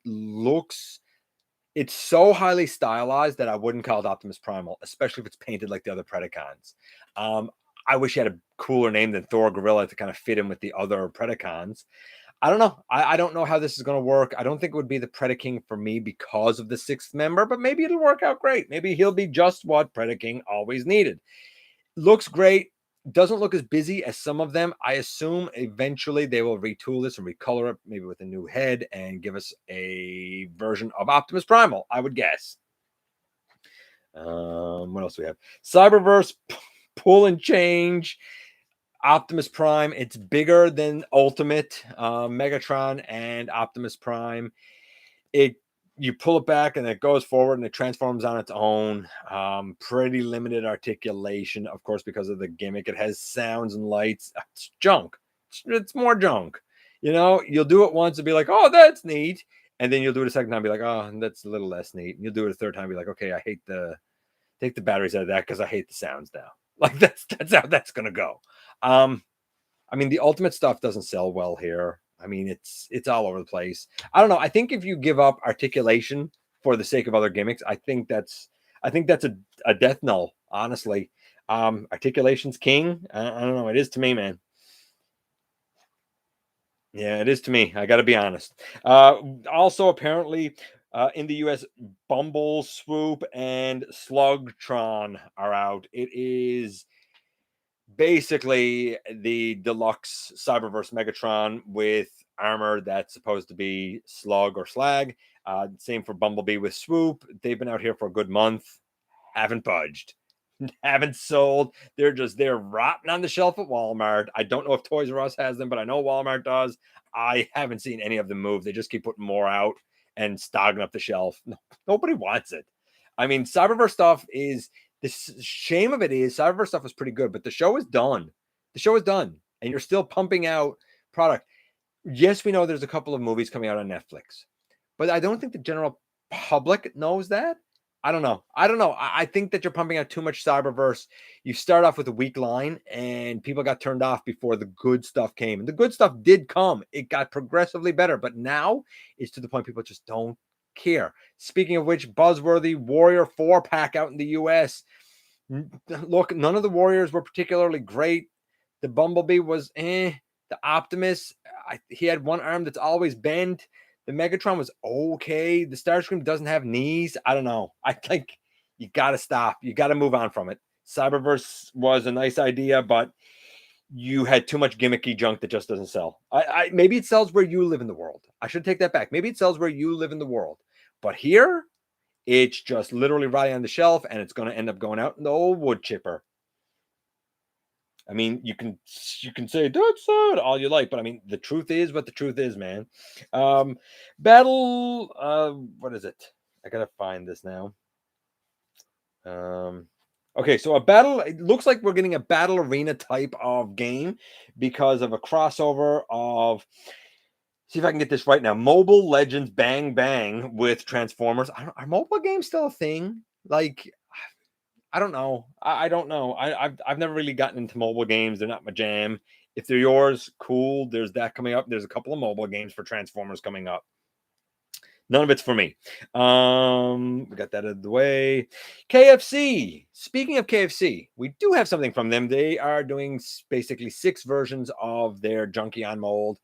so highly stylized that I wouldn't call it Optimus Primal, especially if it's painted like the other Predacons. I wish he had a cooler name than Thor Gorilla to kind of fit in with the other Predacons. I don't know. I don't know how this is going to work. I don't think it would be the Predaking for me because of the 6th member, but maybe it'll work out great. Maybe he'll be just what Predaking always needed. Looks great. Doesn't look as busy as some of them. I assume eventually they will retool this and recolor it, maybe with a new head, and give us a version of Optimus Primal, I would guess. What else do we have? Cyberverse pull and change. Optimus Prime. It's bigger than Ultimate Megatron and Optimus Prime. You pull it back and it goes forward and it transforms on its own. Pretty limited articulation, of course, because of the gimmick. It has sounds and lights. It's junk. It's more junk. You'll do it once and be like, oh, that's neat. And then you'll do it a second time and be like, oh, that's a little less neat. And you'll do it a third time and be like, okay, I hate take the batteries out of that because I hate the sounds now. Like that's how that's gonna go. The Ultimate stuff doesn't sell well here. It's all over the place. I don't know. I think if you give up articulation for the sake of other gimmicks, I think that's a death knell, honestly. Articulation's king. I don't know. It is to me, man. Yeah, it is to me. I got to be honest. Also, apparently, in the US, Bumble, Swoop, and Slugtron are out. It is basically the deluxe Cyberverse Megatron with armor that's supposed to be Slug or Slag. Same for Bumblebee with Swoop. They've been out here for a good month. Haven't budged. Haven't sold. They're rotting on the shelf at Walmart. I don't know if Toys R Us has them, but I know Walmart does. I haven't seen any of them move. They just keep putting more out and stocking up the shelf. Nobody wants it. Cyberverse stuff is the shame of it is Cyberverse stuff is pretty good, but the show is done. The show is done, and you're still pumping out product. Yes, we know there's a couple of movies coming out on Netflix, but I don't think the general public knows that. I don't know. I think that you're pumping out too much Cyberverse. You start off with a weak line, and people got turned off before the good stuff came. And the good stuff did come. It got progressively better, but now it's to the point people just don't care. Speaking of which, buzzworthy Warrior 4-pack out in the US. Look, none of the Warriors were particularly great. The Bumblebee was The Optimus, he had one arm that's always bent. The Megatron was okay. The Starscream doesn't have knees. I don't know. I think you got to stop. You got to move on from it. Cyberverse was a nice idea, but you had too much gimmicky junk that just doesn't sell. Maybe it sells where you live in the world. I should take that back. Maybe it sells where you live in the world. But here, it's just literally right on the shelf, and it's going to end up going out in the old wood chipper. You can say that's sad all you like, but the truth is what the truth is, man. Battle, what is it? I gotta find this now. Okay, so a battle. It looks like we're getting a battle arena type of game because of a crossover of. See if I can get this right now. Mobile Legends Bang Bang with Transformers. Are mobile games still a thing? I don't know. I don't know. I've never really gotten into mobile games. They're not my jam. If they're yours, cool. There's that coming up. There's a couple of mobile games for Transformers coming up. None of it's for me. We got that out of the way. KFC. Speaking of KFC, we do have something from them. They are doing basically 6 versions of their Junkie on mold.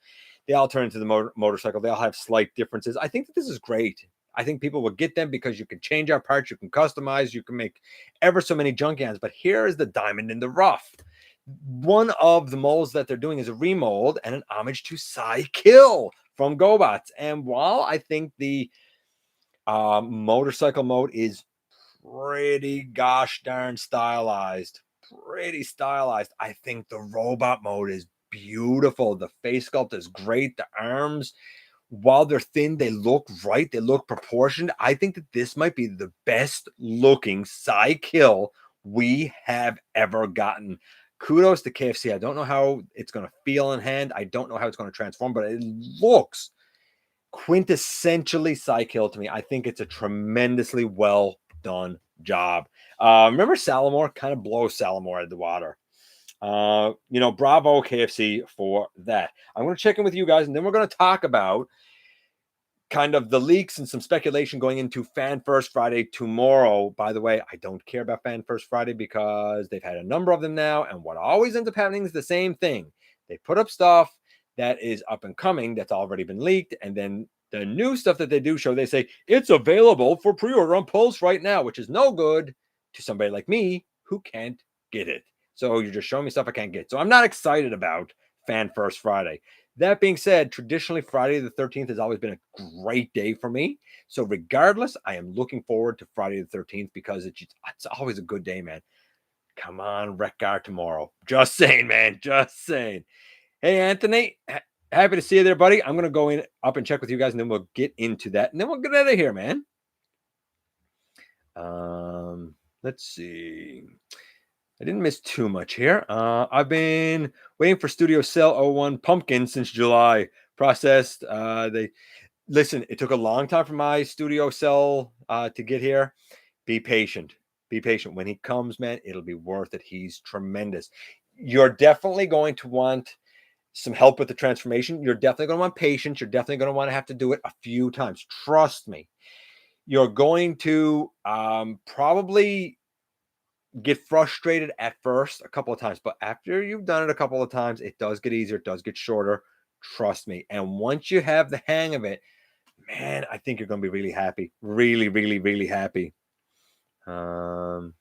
They all turn into the motorcycle. They all have slight differences. I think that this is great. I think people will get them because you can change our parts, you can customize, you can make ever so many Junkions. But here is the diamond in the rough. One of the molds that they're doing is a remold and an homage to Psykill from GotBots. And while I think the motorcycle mode is pretty gosh darn stylized, I think the robot mode is beautiful. The face sculpt is great. The arms, while they're thin, they look right. They look proportioned. I think that this might be the best looking Psykill we have ever gotten. Kudos to KFC. I don't know how it's going to feel in hand. I don't know how it's going to transform, but it looks quintessentially Psykill to me. I think it's a tremendously well done job. Remember Salamore? Kind of blows Salamore out of the water. Bravo KFC for that. I'm going to check in with you guys, and then we're going to talk about kind of the leaks and some speculation going into Fan First Friday tomorrow. By the way, I don't care about Fan First Friday because they've had a number of them now, and what always ends up happening is the same thing. They put up stuff that is up and coming that's already been leaked, and then the new stuff that they do show, they say it's available for pre-order on Pulse right now, which is no good to somebody like me who can't get it. So you're just showing me stuff I can't get. So I'm not excited about Fan First Friday. That being said, traditionally Friday the 13th has always been a great day for me. So regardless, I am looking forward to Friday the 13th because it's always a good day, man. Come on, Wreck-Gar tomorrow. Just saying, man. Just saying. Hey, Anthony. Happy to see you there, buddy. I'm going to go up and check with you guys, and then we'll get into that. And then we'll get out of here, man. Let's see. I didn't miss too much here. I've been waiting for Studio Cell 01 Pumpkin since July. Processed. Listen, it took a long time for my Studio Cell to get here. Be patient. Be patient. When he comes, man, it'll be worth it. He's tremendous. You're definitely going to want some help with the transformation. You're definitely going to want patience. You're definitely going to want to have to do it a few times. Trust me. You're going to probably get frustrated at first a couple of times, but after you've done it a couple of times, it does get easier. It does get shorter. Trust me. And once you have the hang of it, man, I think you're going to be really happy. Really, really, really happy. I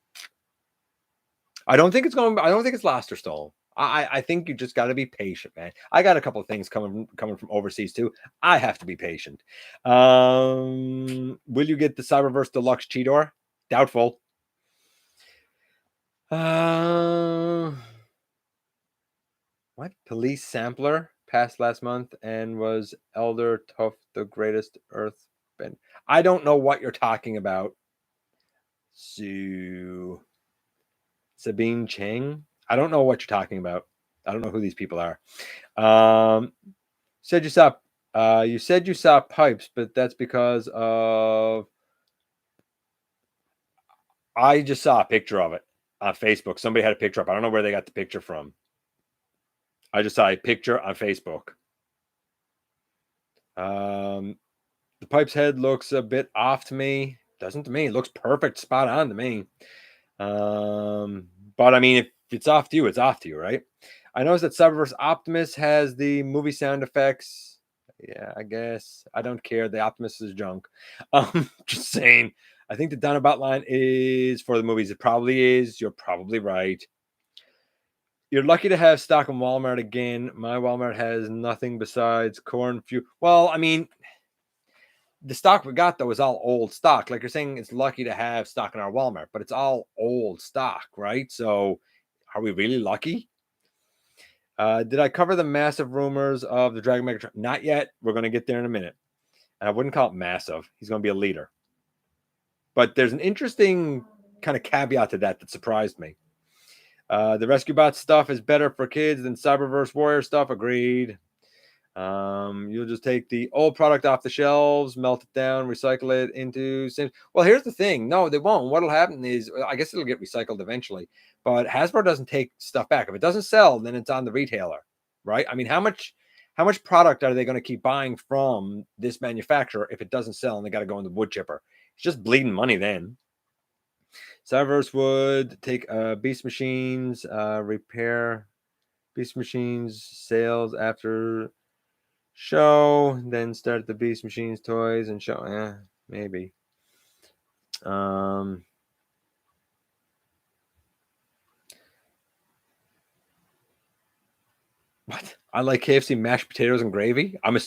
don't think it's lost or stolen. I think you just got to be patient, man. I got a couple of things coming from overseas too. I have to be patient. Will you get the Cyberverse Deluxe Cheetor? Doubtful. What? Police Sampler passed last month and was Elder Tough, the greatest Earth been. I don't know what you're talking about. So Sabine Chang. I don't know what you're talking about. I don't know who these people are. Said you saw pipes, but that's because of I just saw a picture of it on Facebook. Somebody had a picture up. I don't know where they got the picture from. I just saw a picture on Facebook. The pipe's head looks a bit off to me. Doesn't to me. It looks perfect, spot on to me. But I mean, if it's off to you, it's off to you, right? I noticed that Cyberverse Optimus has the movie sound effects. Yeah, I guess. I don't care. The Optimus is junk. Just saying. I think the Dinobot line is for the movies. It probably is. You're probably right. You're lucky to have stock in Walmart again. My Walmart has nothing besides corn few. Well, I mean, the stock we got though is all old stock. Like you're saying, it's lucky to have stock in our Walmart, but it's all old stock, right? So, are we really lucky? Did I cover the massive rumors of the Dragon Megatron? Not yet. We're going to get there in a minute. And I wouldn't call it massive. He's going to be a leader. But there's an interesting kind of caveat to that surprised me. The Rescue Bot stuff is better for kids than Cyberverse Warrior stuff. Agreed. You'll just take the old product off the shelves, melt it down, recycle it into Sims. Well, here's the thing. No, they won't. What'll happen is, I guess it'll get recycled eventually, but Hasbro doesn't take stuff back. If it doesn't sell, then it's on the retailer, right? I mean, how much product are they going to keep buying from this manufacturer if it doesn't sell and they got to go in the wood chipper? It's just bleeding money then. Cyberverse would take Beast Machines, repair Beast Machines sales after show, then start the Beast Machines toys and show. Maybe. What? I like KFC mashed potatoes and gravy. I'm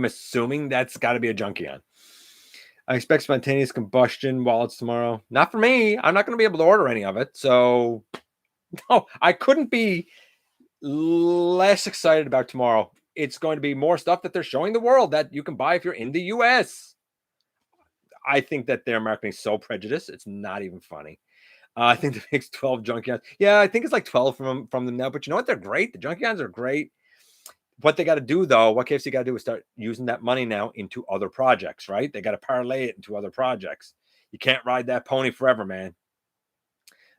assuming that's got to be a Junkion. I expect spontaneous combustion wallets tomorrow. Not for me. I'm not going to be able to order any of it. So, no, I couldn't be less excited about tomorrow. It's going to be more stuff that they're showing the world that you can buy if you're in the US. I think that their marketing is so prejudiced. It's not even funny. I think it makes 12 Junkions. Yeah, I think it's like 12 from them now. But you know what? They're great. The Junkions are great. What they got to do, though, what KFC got to do is start using that money now into other projects, right? They got to parlay it into other projects. You can't ride that pony forever, man.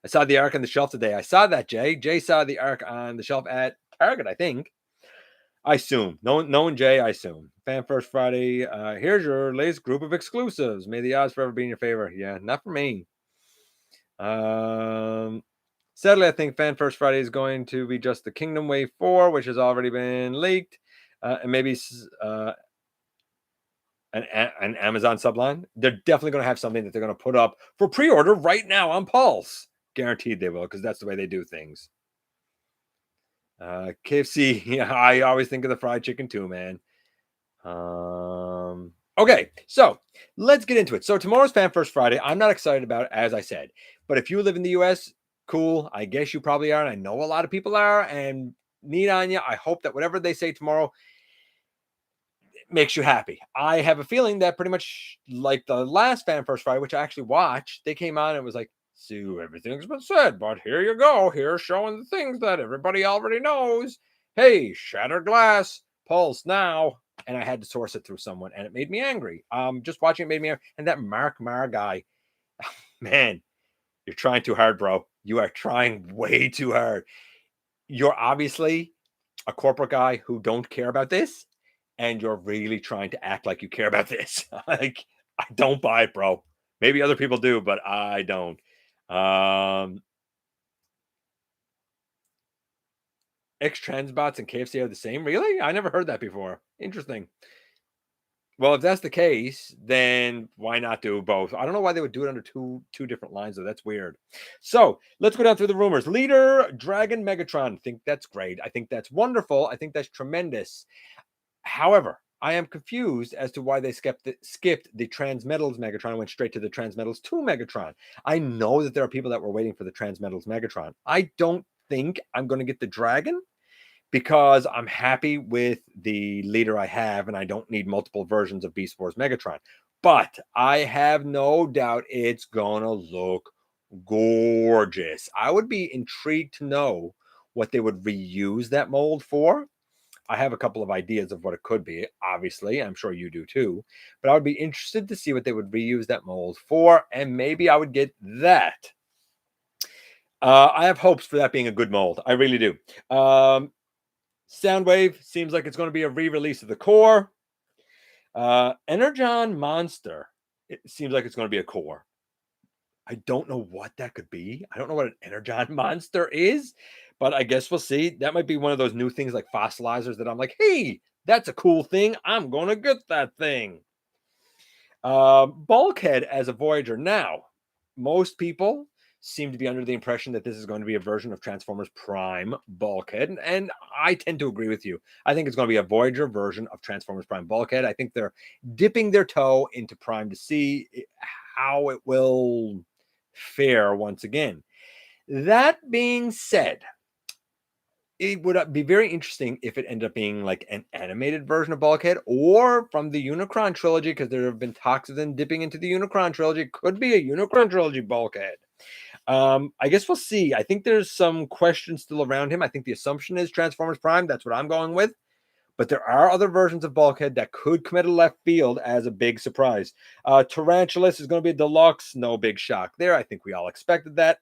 I saw the Ark on the shelf today. I saw that, Jay. Jay saw the Ark on the shelf at Target, I think. I assume. Knowing Jay, I assume. Fan First Friday. Here's your latest group of exclusives. May the odds forever be in your favor. Yeah, not for me. Sadly, I think Fan First Friday is going to be just the Kingdom Wave 4, which has already been leaked. And maybe an Amazon subline. They're definitely going to have something that they're going to put up for pre-order right now on Pulse. Guaranteed they will, because that's the way they do things. KFC, yeah, I always think of the fried chicken too, man. Okay, so let's get into it. So tomorrow's Fan First Friday. I'm not excited about it, as I said. But if you live in the US, cool. I guess you probably are, and I know a lot of people are, and neat on you. I hope that whatever they say tomorrow makes you happy. I have a feeling that pretty much like the last Fan First Friday, which I actually watched, they came on and it was like, so everything's been said, but here you go. Here's showing the things that everybody already knows. Hey, shattered glass, pulse now. And I had to source it through someone, and it made me angry. Just watching it made me angry. And that Mark Marr guy, man, you're trying too hard, bro. You are trying way too hard. You're obviously a corporate guy who don't care about this, and you're really trying to act like you care about this. Like, I don't buy it, bro. Maybe other people do, but I don't. X-Transbots and KFC are the same? Really? I never heard that before. Interesting. Well, if that's the case, then why not do both? I don't know why they would do it under two different lines, though. That's weird. So let's go down through the rumors. Leader, Dragon Megatron. I think that's great. I think that's wonderful. I think that's tremendous. However, I am confused as to why they skipped the Transmetals Megatron and went straight to the Transmetals 2 Megatron. I know that there are people that were waiting for the Transmetals Megatron. I don't think I'm going to get the Dragon, because I'm happy with the leader I have, and I don't need multiple versions of Beast Wars Megatron. But I have no doubt it's going to look gorgeous. I would be intrigued to know what they would reuse that mold for. I have a couple of ideas of what it could be, obviously. I'm sure you do too. But I would be interested to see what they would reuse that mold for, and maybe I would get that. I have hopes for that being a good mold. I really do. Soundwave seems like it's going to be a re-release of the core. Energon Monster, it seems like it's going to be a core. I don't know what that could be. I don't know what an Energon Monster is, but I guess we'll see. That might be one of those new things like fossilizers that I'm like, hey, that's a cool thing. I'm going to get that thing. Bulkhead as a Voyager. Now, most people seem to be under the impression that this is going to be a version of Transformers Prime Bulkhead, and I tend to agree with you. I think it's going to be a Voyager version of Transformers Prime Bulkhead. I think they're dipping their toe into Prime to see how it will fare once again. That being said, it would be very interesting if it ended up being like an animated version of Bulkhead or from the Unicron trilogy, because there have been talks of them dipping into the Unicron trilogy. It could be a Unicron trilogy Bulkhead. I guess we'll see. I think there's some questions still around him. I think the assumption is Transformers Prime. That's what I'm going with. But there are other versions of Bulkhead that could come out of left field as a big surprise. Tarantulas is going to be a deluxe. No big shock there. I think we all expected that.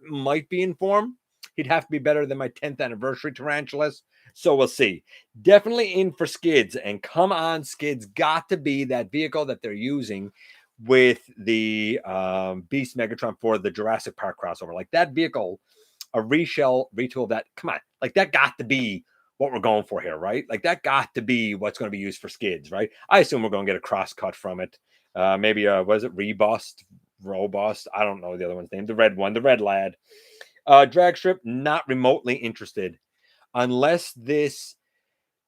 It might be in form. He'd have to be better than my 10th anniversary Tarantulas. So we'll see. Definitely in for Skids. And come on, Skids. Got to be that vehicle that they're using with the Beast Megatron for the Jurassic Park crossover. Like that vehicle, a retool of that. Come on. Like that got to be what we're going for here, right? Like that got to be what's going to be used for Skids, right? I assume we're going to get a cross cut from it. Maybe was it Robust? I don't know the other one's name. The red one, the red lad. Drag strip, not remotely interested. Unless this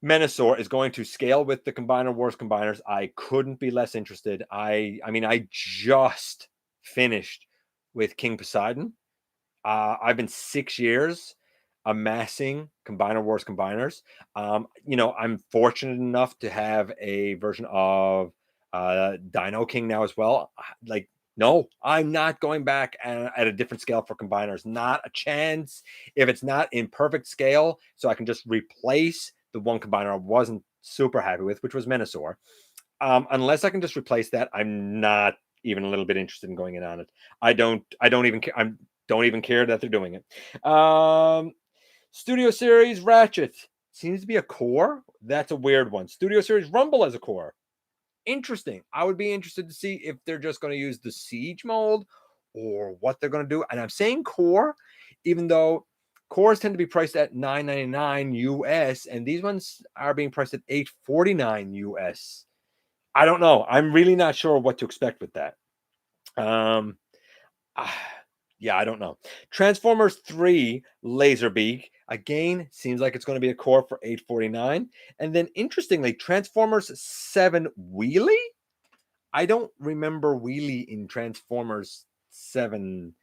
Menasor is going to scale with the Combiner Wars combiners, I couldn't be less interested. I mean, I just finished with King Poseidon. I've been 6 years amassing Combiner Wars combiners. I'm fortunate enough to have a version of Dino King now as well. Like, no, I'm not going back at a different scale for combiners. Not a chance. If it's not in perfect scale, so I can just replace the one combiner I wasn't super happy with, which was Menasor. Unless I can just replace that, I'm not even a little bit interested in going in on it. I don't even care. I don't even care that they're doing it. Studio Series Ratchet seems to be a core. That's a weird one. Studio Series Rumble as a core. Interesting. I would be interested to see if they're just going to use the Siege mold or what they're going to do. And I'm saying core, even though cores tend to be priced at $9.99 US, and these ones are being priced at $8.49 US. I don't know. I'm really not sure what to expect with that. Yeah, I don't know. Transformers 3 Laserbeak. Again, seems like it's going to be a core for 849. And then interestingly, Transformers 7 Wheelie. I don't remember Wheelie in Transformers 7.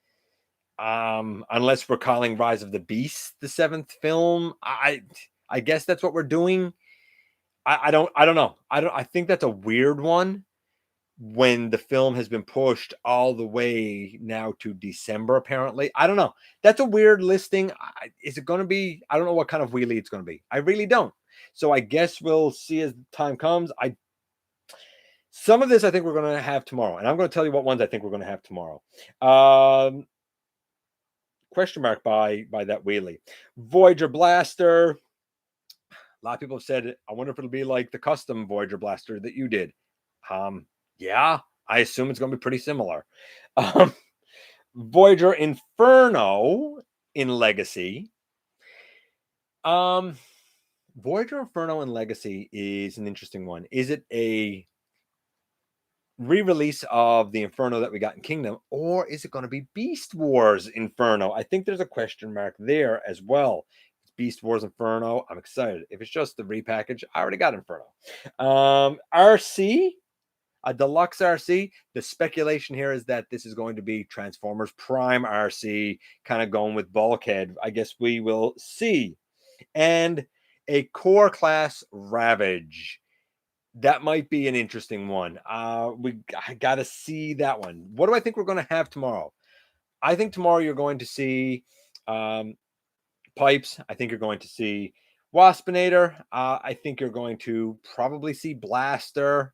Unless we're calling Rise of the Beast the 7th film. I guess that's what we're doing. I don't know. I think that's a weird one when the film has been pushed all the way now to December, apparently. I don't know. That's a weird listing. Is it going to be? I don't know what kind of wheelie it's going to be. I really don't. So I guess we'll see as time comes. Some of this I think we're going to have tomorrow, and I'm going to tell you what ones I think we're going to have tomorrow. Question mark by that wheelie. Voyager blaster. A lot of people have said, I wonder if it'll be like the custom Voyager blaster that you did. Yeah, I assume it's going to be pretty similar. Voyager Inferno in Legacy. Voyager Inferno in Legacy is an interesting one. Is it a re-release of the Inferno that we got in Kingdom, or is it going to be Beast Wars Inferno? I think there's a question mark there as well. Beast Wars Inferno. I'm excited. If it's just the repackage, I already got Inferno. RC, a deluxe RC. The speculation here is that this is going to be Transformers Prime RC, kind of going with Bulkhead. I guess we will see. And a core class Ravage. That might be an interesting one. I got to see that one. What do I think we're going to have tomorrow? I think tomorrow you're going to see Pipes. I think you're going to see Waspinator. I think you're going to probably see Blaster.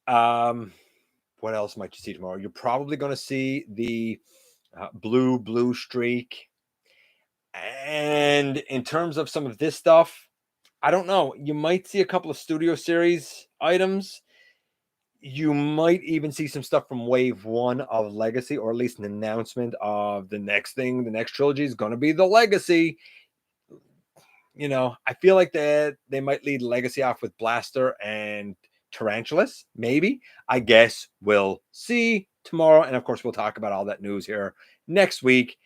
What else might you see tomorrow? You're probably going to see the blue streak. And in terms of some of this stuff, I don't know. You might see a couple of Studio Series items. You might even see some stuff from Wave 1 of Legacy, or at least an announcement of the next thing. The next trilogy is going to be the Legacy. You know, I feel like that they might lead Legacy off with Blaster and Tarantulas. Maybe. I guess we'll see tomorrow. And of course, we'll talk about all that news here next week.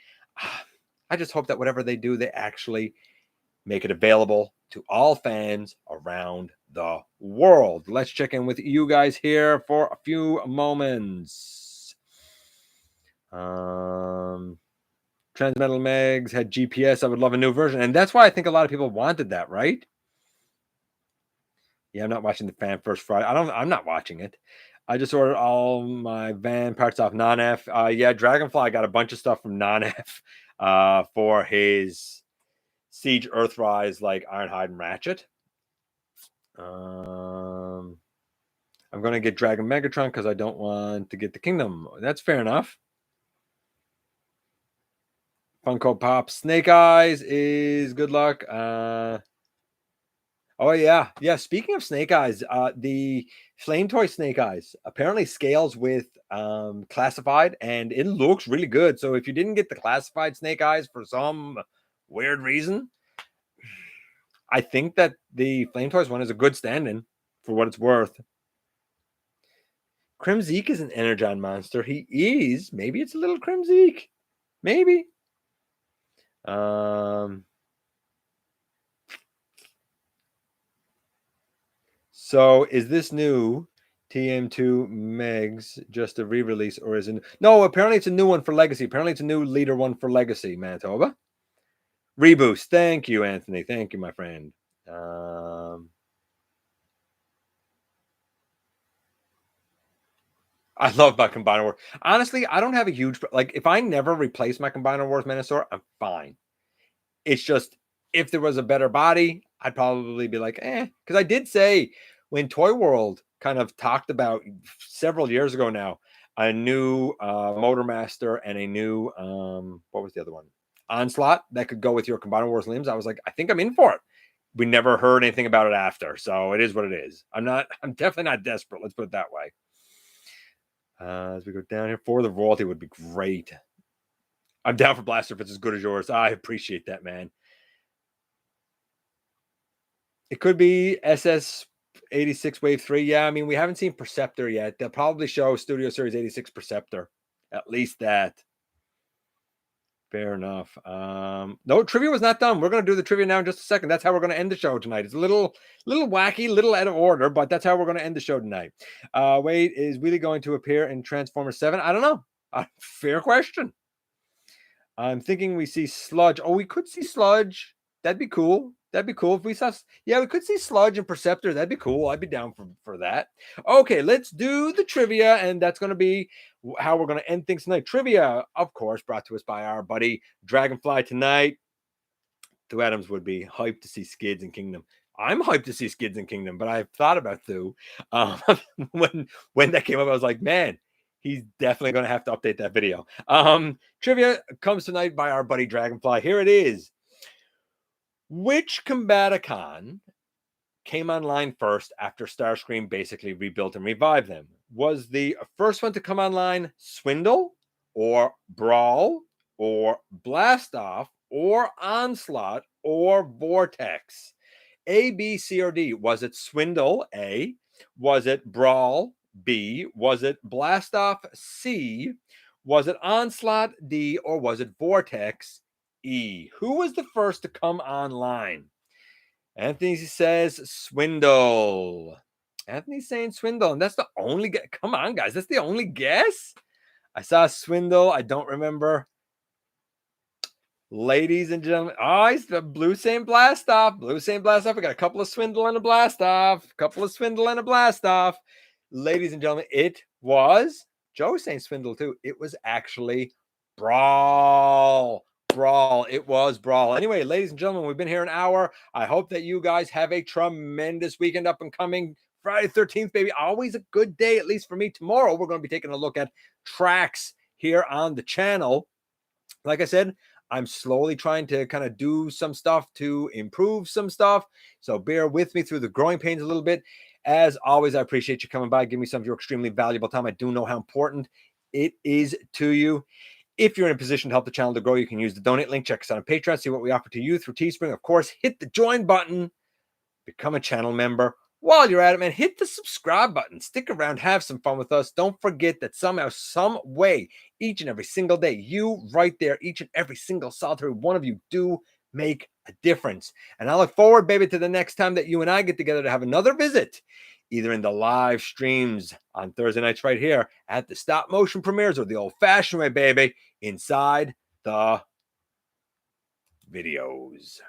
I just hope that whatever they do, they actually make it available to all fans around the world. Let's check in with you guys here for a few moments. Transmetal Megs had GPS. I would love a new version. And that's why I think a lot of people wanted that, right? Yeah, I'm not watching the Fan First Friday. I'm not watching it. I just ordered all my van parts off Non-F. Yeah, Dragonfly got a bunch of stuff from Non-F for his Siege Earthrise, like Ironhide and Ratchet. I'm going to get Dragon Megatron because I don't want to get the Kingdom. That's fair enough. Funko Pop Snake Eyes is good luck. Oh, yeah. Yeah, speaking of Snake Eyes, the Flame Toy Snake Eyes apparently scales with Classified, and it looks really good. So if you didn't get the Classified Snake Eyes for some weird reason, I think that the Flame Toys one is a good stand-in for what it's worth. Crimzeek is an Energon monster. He is. Maybe it's a little Crimzeek. Maybe. So is this new TM2 Megs just a re-release, or is it? No, apparently it's a new one for Legacy. Apparently it's a new leader one for Legacy, Manitoba. Reboost. Thank you, Anthony. Thank you, my friend. I love my Combiner Wars. Honestly, I don't have a huge, like, if I never replace my Combiner Wars Manosaur, I'm fine. It's just, if there was a better body, I'd probably be like, because I did say when Toy World kind of talked about several years ago now, a new Motormaster and a new, what was the other one? Onslaught that could go with your Combiner Wars limbs. I was like, I think I'm in for it. We never heard anything about it after. So it is what it is. I'm definitely not desperate. Let's put it that way. As we go down here, for the royalty would be great. I'm down for Blaster if it's as good as yours. I appreciate that, man. It could be SS86 Wave 3. Yeah, I mean, we haven't seen Perceptor yet. They'll probably show Studio Series 86 Perceptor. At least that. Fair enough. No, trivia was not done. We're going to do the trivia now in just a second. That's how we're going to end the show tonight. It's a little wacky, little out of order, but that's how we're going to end the show tonight. Wade, is Wheelie going to appear in Transformers 7? I don't know. Fair question. I'm thinking we see Sludge. Oh, we could see Sludge. That'd be cool. That'd be cool if we saw. Yeah, we could see Sludge and Perceptor. That'd be cool. I'd be down for that. Okay, let's do the trivia, and that's going to be how we're going to end things tonight. Trivia, of course, brought to us by our buddy Dragonfly tonight. Thu Adams would be hyped to see Skids and Kingdom. I'm hyped to see Skids and Kingdom, but I've thought about Thu. When that came up, I was like, man, he's definitely going to have to update that video. Trivia comes tonight by our buddy Dragonfly. Here it is. Which Combaticon came online first after Starscream basically rebuilt and revived them? Was the first one to come online Swindle or Brawl or Blastoff or Onslaught or Vortex? A, B, C, or D? Was it Swindle? A. Was it Brawl? B. Was it Blastoff? C. Was it Onslaught? D. Or was it Vortex? E. Who was the first to come online? Anthony says Swindle. Anthony's saying Swindle, and that's the only guess. Come on, guys. That's the only guess? I saw Swindle. I don't remember. Ladies and gentlemen. Oh, it's the Blue saying Blastoff. Blue saying Blastoff. We got a couple of Swindle and a Blastoff. Ladies and gentlemen, it was Joe saying Swindle too. It was actually Brawl. It was Brawl. Anyway, ladies and gentlemen, we've been here an hour. I hope that you guys have a tremendous weekend up and coming. Friday 13th, baby. Always a good day, at least for me. Tomorrow, we're going to be taking a look at tracks here on the channel. Like I said, I'm slowly trying to kind of do some stuff to improve some stuff. So bear with me through the growing pains a little bit. As always, I appreciate you coming by. Give me some of your extremely valuable time. I do know how important it is to you. If you're in a position to help the channel to grow, you can use the donate link. Check us out on Patreon. See what we offer to you through Teespring. Of course, hit the join button. Become a channel member. While you're at it, man, hit the subscribe button. Stick around. Have some fun with us. Don't forget that somehow, some way, each and every single day, you right there, each and every single solitary one of you do make a difference. And I look forward, baby, to the next time that you and I get together to have another visit, either in the live streams on Thursday nights right here at the stop motion premieres or the old fashioned way, baby, inside the videos.